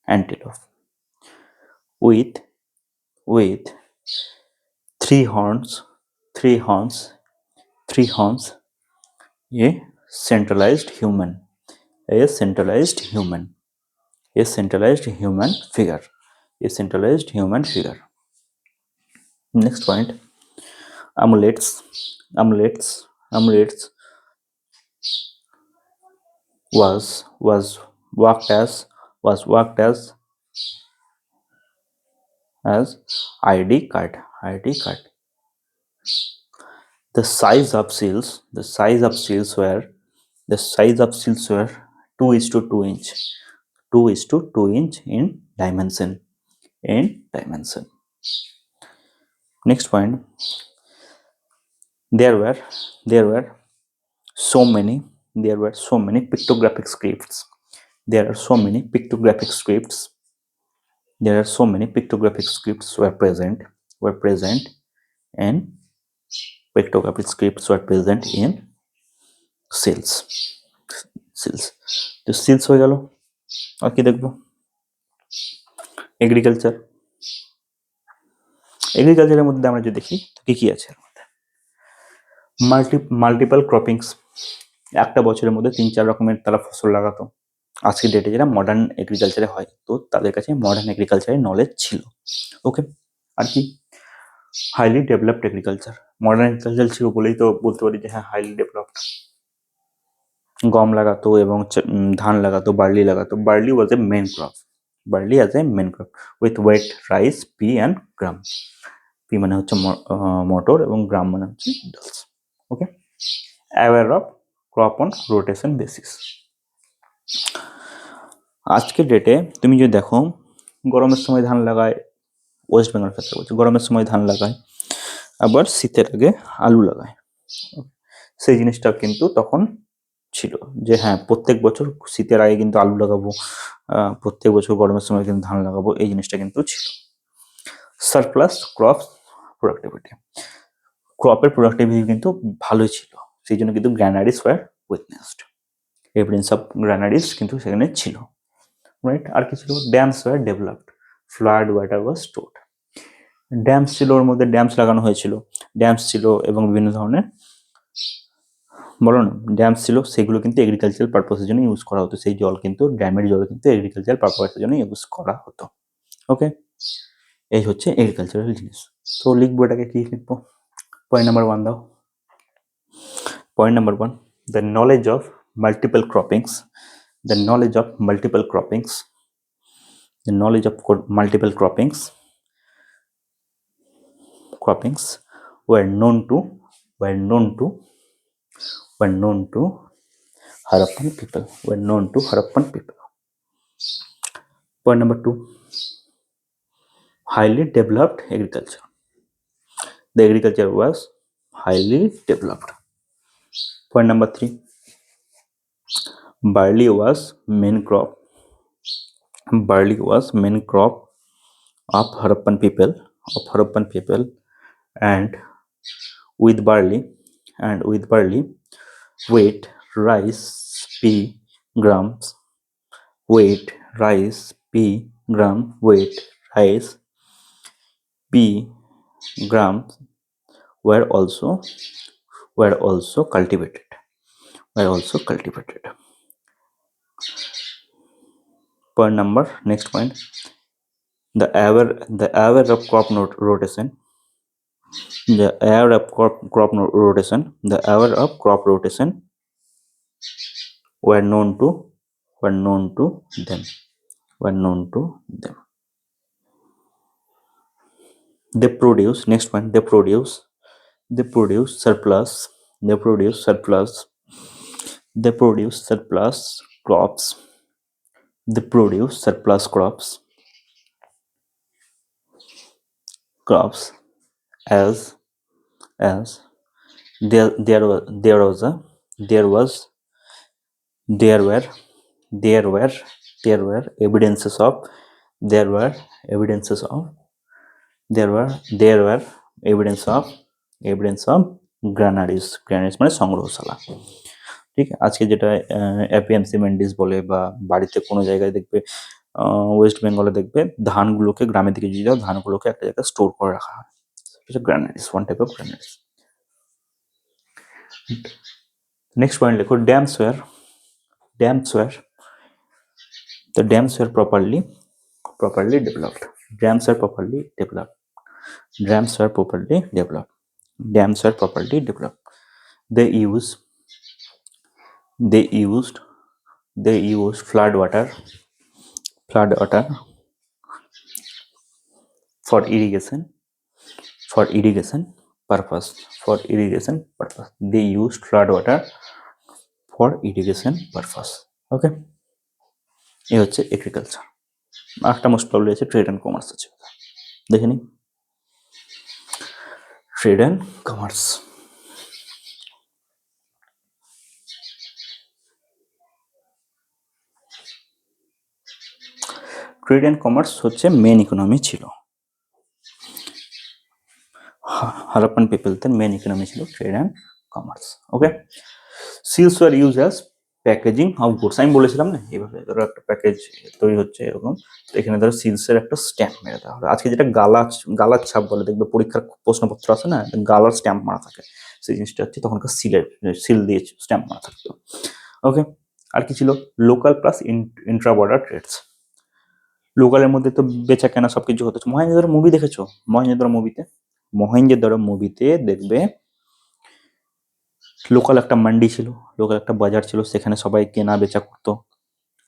antelope with with three horns, three horns, three horns, a centralized human, a centralized human, a centralized human figure, a centralized human figure. Next point, amulets, amulets was worked as as ID card. The size of seals were 2:2 inch, 2:2 inch in dimension. Next point, there were there were so many pictographic scripts. There are so many pictographic scripts. There are so many pictographic scripts were present and pictographic scripts were present in seals seals তো সেলস হয়ে গেল। আর কি দেখবো? এগ্রিকালচারের মধ্যে আমরা যদি দেখি কি কি আছে, মাল্টিপল ক্রপিংস, একটা বছরের মধ্যে 3-4 রকমের তারা ফসল লাগাতো। আজকের ডেটে যেটা মডার্ন এগ্রিকালচারে হয়, তো তাদের কাছে মডার্ন এগ্রিকালচারের নলেজ ছিল। ওকে, আর কি? Highly developed agriculture. Modern agriculture ছিল বলেই তো বলতে পারি যে হ্যাঁ হাইলি ডেভেলপড। গম লাগাতো এবং ধান লাগাতো, বার্লি লাগাতো। Barley was a main crop, with wheat rice, pea and gram. Pea মানে হচ্ছে মটর এবং গ্রাম মানে হচ্ছে ডালস। Okay, aware of crop on rotation basis. আজকের ডেটে তুমি যদি দেখো, গরমের সময় ধান লাগায়, ওয়েস্ট বেঙ্গল ক্ষেত্রে বলছি, গরমের সময় ধান লাগায়, আবার শীতের আগে আলু লাগায়। সেই জিনিসটা কিন্তু তখন ছিল যে হ্যাঁ প্রত্যেক বছর শীতের আগে কিন্তু আলু লাগাবো, প্রত্যেক বছর গরমের সময় কিন্তু ধান লাগাবো, এই জিনিসটা কিন্তু ছিল। সারপ্লাস ক্রপ প্রোডাক্টিভিটি, ক্রপের প্রোডাক্টিভিটি কিন্তু ভালোই ছিল, সেই জন্য কিন্তু granaries were witnessed, evidence of granaries কিন্তু সেখানে ছিল, রাইট। আর কি ছিল? Dams were developed, flood water was stored. Dams ছিল, ওর মধ্যে ড্যামস লাগানো হয়েছিল, ড্যামস ছিল এবং বিভিন্ন ধরনের বলো না ড্যামস ছিল, সেগুলো কিন্তু এগ্রিকালচারাল পারপাসের জন্য ইউজ করা হতো। সেই জল কিন্তু, ড্যামের জল কিন্তু এগ্রিকালচারাল পারপাসের জন্য ইউজ করা হতো। ওকে, এই হচ্ছে এগ্রিকালচারাল জিনিস। তো লিখবো এটাকে, কি লিখবো? পয়েন্ট নাম্বার 1 দাও। Point number 1, the knowledge of multiple croppings, the knowledge of multiple croppings, the knowledge of multiple croppings were known to Harappan people, Point number 2, highly developed agriculture. The agriculture was highly developed. Point number 3, barley was main crop of Harappan people, and with barley wheat, rice, pea, grams, wheat, rice, pea, grams were also cultivated. Next point, the hour of crop rotation, were known to them. They produce, next point, they produce surplus crops. As there was there were there were there were evidences of there were evidences of there were evidence of granaries মানে সংগ্রহশালা। ঠিক আছে? আজকে যেটা এপিএমসি মেন্ডিস বলে বা বাড়িতে কোনো জায়গায় দেখবে ওয়েস্ট বেঙ্গলে দেখবে ধানগুলোকে গ্রামের দিকে যদি যাও ধানগুলোকে একটা জায়গায় স্টোর করে রাখা হয়, granaries, one type of granaries. Next point লেখো dams were the dams were properly developed dams were properly developed dams were properly developed dams were properly developed they used they used they used flood water for irrigation purpose they used flood water for irrigation purpose. Okay, এই হচ্ছে এগ্রিকালচার। একটা মোস্ট প্রবলি আছে ট্রেড অ্যান্ড কমার্স আছে, দেখে নিই। Trade and commerce, trade and commerce হচ্ছে মেন ইকোনমি ছিল, হারাপ্পান পিপলদের মেন ইকোনমি ছিল trade and commerce. Okay, seals were use as packaging of goods. আমি বলেছিলাম না এইভাবে ধরো একটা প্যাকেজ তৈরি হচ্ছে এরকম, তো এখানে ধরো সিলসের একটা স্ট্যাম্প মেরে দেওয়া হলো। আজকে যেটা গালার ছাপ বলে, দেখবে পরীক্ষার প্রশ্নপত্র আছে না, গালার স্ট্যাম্প মারা থাকে, সেই জিনিসটা হচ্ছে তখনকার সিল দিয়ে স্ট্যাম্প মারা থাকতো। ওকে, আর কি ছিল? Local plus intra border trades. লোকালের মধ্যে তো বেচা কেনা সবকিছু হতো। মহেঞ্জোদারো মুভি দেখেছো? মহেঞ্জোদারো মুভিতে দেখবে লোকাল একটা মান্ডি ছিল, লোকাল একটা বাজার ছিল, সেখানে সবাই কেনা বেচা করতো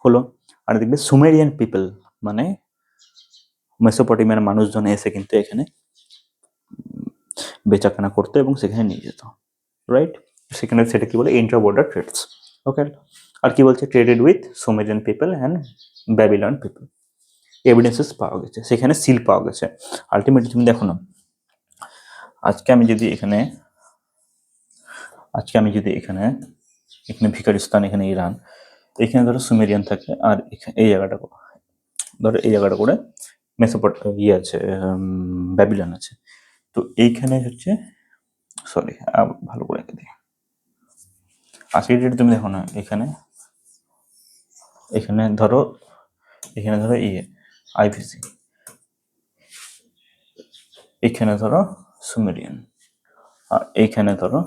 হলো। আর দেখবে সুমেরিয়ান পিপল মানে মেসোপটেমিয়ার মানুষজন এসে কিন্তু এখানে বেচা কেনা করতো এবং সেখানে নিয়ে যেত, রাইট? সেখানে সেটা কি বলে? Intra border trades. ওকে, আর কি বলছে? Traded with Sumerian people and Babylon people. Evidences পাওয়া গেছে, সেখানে সিল পাওয়া গেছে। আলটিমেটলি তুমি দেখো না, আজকে আমি যদি এখানে এখানে ভিকারিস্তান, এখানে ইরান, এখানে ধরো সুমেরিয়ান থাকে, আর এই জায়গাটা ধরো এই জায়গাটা করে ইয়ে আছে, ব্যাবিলন আছে। তো এইখানে হচ্ছে সরি ভালো করে এঁকে দিই। আজকের ডেটে তুমি দেখো না, এখানে ধরো ইয়ে আইভিসি, এখানে ধরো সুমেরিয়ান, আর এইখানে ধরো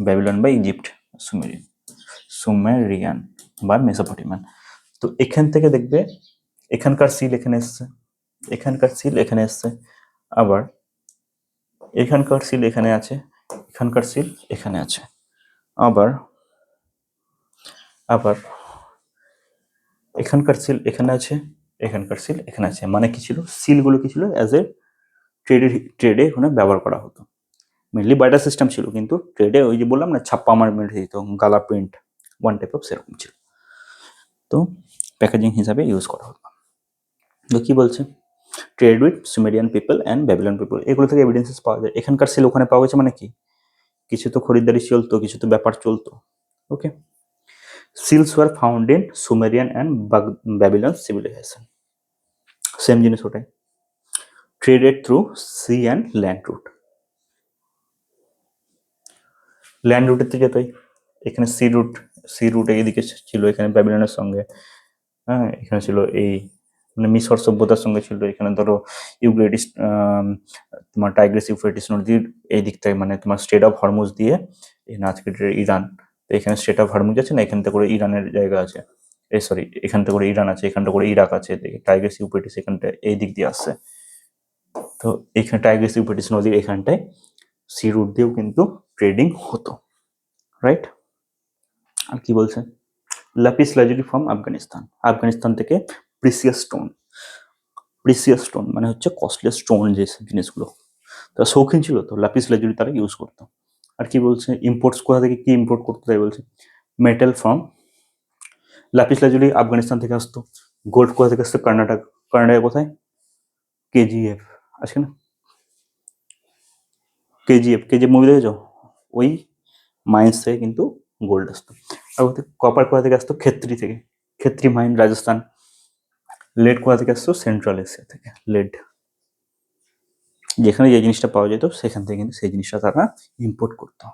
ব্যাবিলন বা ইজিপ্ট, সুমেরিয়ান বা মেসোপটেমিয়ান। তো এখান থেকে দেখবে এখানকার সিল এখানে এসছে, এখানকার সিল এখানে এসছে, আবার এখানকার সিল এখানে আছে, এখানকার সিল এখানে আছে, আবার এখানকার সিল এখানে আছে, এখানকার সিল এখানে আছে। মানে কি ছিল? সিলগুলো কি ছিল? অ্যাজ এ ট্রেডে এখানে ব্যবহার করা হতো। মেনলি বার্টার সিস্টেম ছিল, কিন্তু ট্রেডে ওই যে বললাম না, ছাপ্পা মারমেন্ট দিত, গালা প্রিন্ট, ওয়ান টাইপ অফ সেরকম ছিল। তো প্যাকেজিং হিসাবে ইউজ করা হতো। তো কি বলছে? Trade with Sumerian people and Babylon people, এগুলো থেকে এভিডেন্সেস পাওয়া যায়। এখানকার সেল ওখানে পাওয়া গেছে, মানে কি? কিছু তো খরিদ্দারি চলতো, কিছু তো ব্যাপার চলতো। Okay, seals were found in Sumerian and Babylon civilization. Same জিনিস ওটাই, traded through sea and land route. Land রুটের তো যেতই, এখানে সি রুট এইদিকে ছিল, এখানে ব্যাবিলনের সঙ্গে, হ্যাঁ, এখানে ছিল এই মানে মিশর সভ্যতার সঙ্গে ছিল। এখানে ধরো ইউগ্রেটিস, তোমার টাইগ্রিস ইউফ্রেটিস নদীর এই দিক থেকে, মানে তোমার স্ট্রেট অফ হরমুজ দিয়ে এখানে আজকে ইরান, এখানে স্ট্রেট অফ হরমুজ আছে না, এখান থেকে করে ইরানের জায়গা আছে, সরি এখান থেকে করে ইরান আছে, এখানটা করে ইরাক আছে, টাইগ্রিস ইউফ্রেটিস এখানটা এই দিক দিয়ে আসছে। তো এখানে টাইগ্রিস ইউফ্রেটিস নদীর এখানটায় সি রুট দিয়েও কিন্তু ট্রেডিং হতো, রাইট? আর কি বলছে? লাপিস লাজুলি ফ্রম আফগানিস্তান থেকে প্রিসিয়াস স্টোন মানে হচ্ছে কস্টলি স্টোন, যে জিনিসগুলো তারা শৌখিন ছিল, তো লাপিস লাজুলি তারা ইউজ করতো। আর কি বলছে? ইম্পোর্টস কোথা থেকে কি ইম্পোর্ট করতে, তাই বলছে metal from, lapis lazuli Afghanistan থেকে আসতো। গোল্ড কোথা থেকে আসতো? কর্ণাটকা কোথায়? কেজিএফ আছে না, কেজিএফ মুভি দেখেছো? ওই মাইন্স থেকে কিন্তু গোল্ড আসতো। আর কপার কোথা থেকে আসতো? খেত্রি থেকে, খেত্রি মাইন রাজস্থান। লেড কোথা থেকে আসতো? সেন্ট্রাল এশিয়া থেকে। লেড যেখানে যে জিনিসটা পাওয়া যেত সেখান থেকে কিন্তু সেই জিনিসটা তারা ইম্পোর্ট করতো।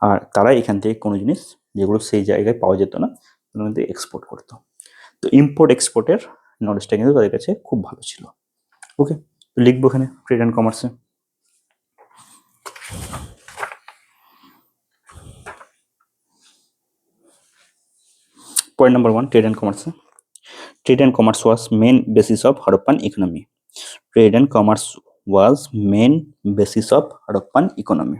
আর তারা এখান থেকে কোনো জিনিস যেগুলো সেই জায়গায় পাওয়া যেত না সেগুলো কিন্তু এক্সপোর্ট করতো। তো ইম্পোর্ট এক্সপোর্টের নলেজটা কিন্তু তাদের কাছে খুব ভালো ছিল। ওকে, লিখবো এখানে ট্রেড অ্যান্ড কমার্সে। Point number 1, trade and commerce. Trade and commerce was main basis of Harappan economy. Trade and commerce was main basis of Harappan economy.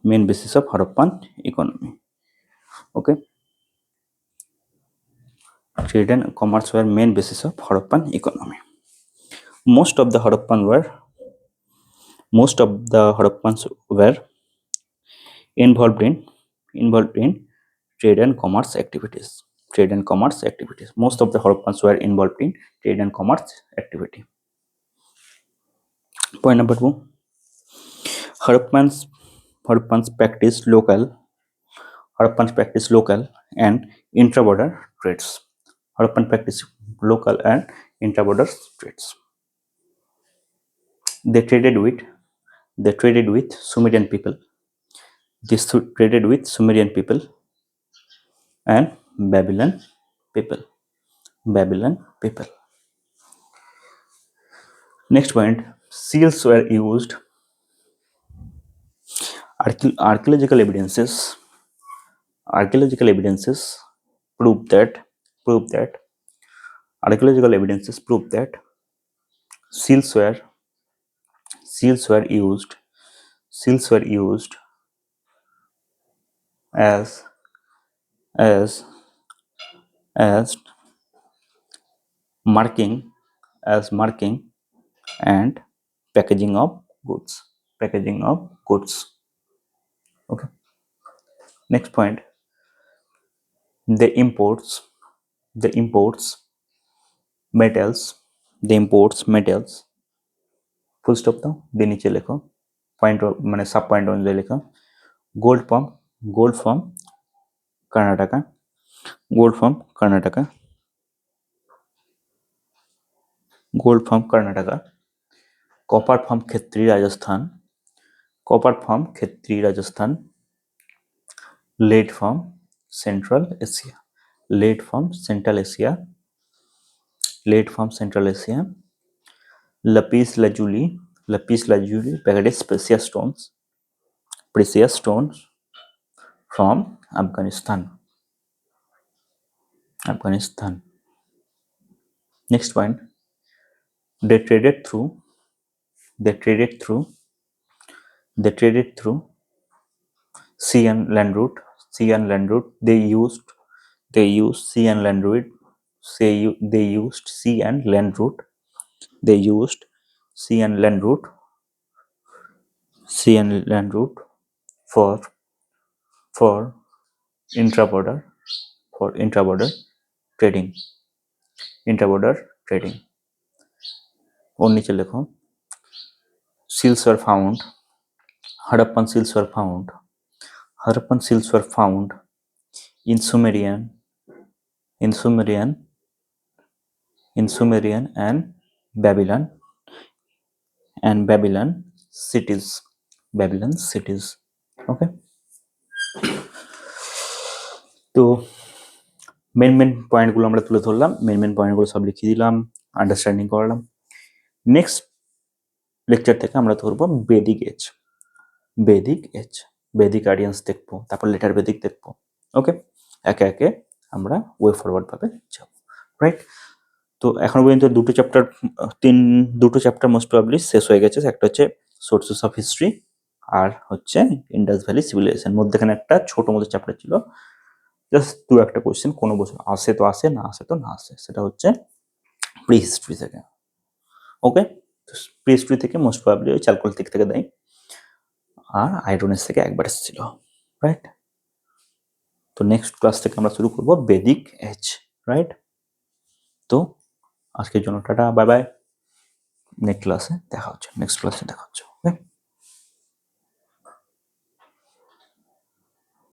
Main basis of Harappan economy. Okay. Trade and commerce were main basis of Harappan economy. Most of the Harappans were involved in trade and commerce activities. Trade and commerce activities. Most of the Harappans were involved in trade and commerce activity. Point number 2. Harappans practiced local and intra-border trades. Harappan practiced local and intra-border trades. They traded with Sumerian people. And Babylon people. Next point, seals were used. Archaeological evidences prove that seals were used as marking and packaging of goods. Okay. Next point, the imports metals full stop দাও, দিয়ে নিচে লেখো পয়েন্ট মানে সাব পয়েন্ট অনুযায়ী লেখো gold from Karnataka, gold from Karnataka, copper from Khetri Rajasthan, lead from Central Asia, lapis lazuli packaged precious stones from Afghanistan. Next point, they traded through sea and land route. They used sea and land route. They used sea and land route for intra-border trading. ওর নিচে লেখো seals were found. Harappan seals were found in Sumerian and Babylon cities. Okay. তো মেন পয়েন্টগুলো আমরা তুলে ধরলাম, মেন পয়েন্টগুলো সব লিখিয়ে দিলাম, আন্ডারস্ট্যান্ডিং করলাম। নেক্সট লেকচার থেকে আমরা ধরবো বেদিক আরিয়ান্স দেখবো, তারপর লেটার বেদিক দেখবো। ওকে, একে একে আমরা ওয়ে ফরওয়ার্ড ভাবে যাব, রাইট? তো এখনো পর্যন্ত দুটো চ্যাপ্টার মোস্ট প্রবাবলি শেষ হয়ে গেছে। একটা হচ্ছে সোর্সেস অফ হিস্ট্রি আর হচ্ছে ইন্ডাস ভ্যালি সিভিলাইজেশন। মধ্যেখানে একটা ছোট মতো চ্যাপ্টার ছিল, জাস্ট একটা কোয়েশ্চেন কোনো বছর আসে তো আসে, না আসে তো না আসে, সেটা হচ্ছে প্রি হিস্ট্রি থেকে। ওকে, প্রি হিস্ট্রি থেকে মোস্ট প্রবাবলি ওই চালকোলিথিক থেকে দেয়, আর আয়রনের থেকে একবার এসেছিল, রাইট? তো নেক্সট ক্লাস থেকে আমরা শুরু করব বেদিক এজ, রাইট? তো আজকের জন্য টাটা, বাই বাই। নেক্সট ক্লাসে দেখা হচ্ছে। ওকে।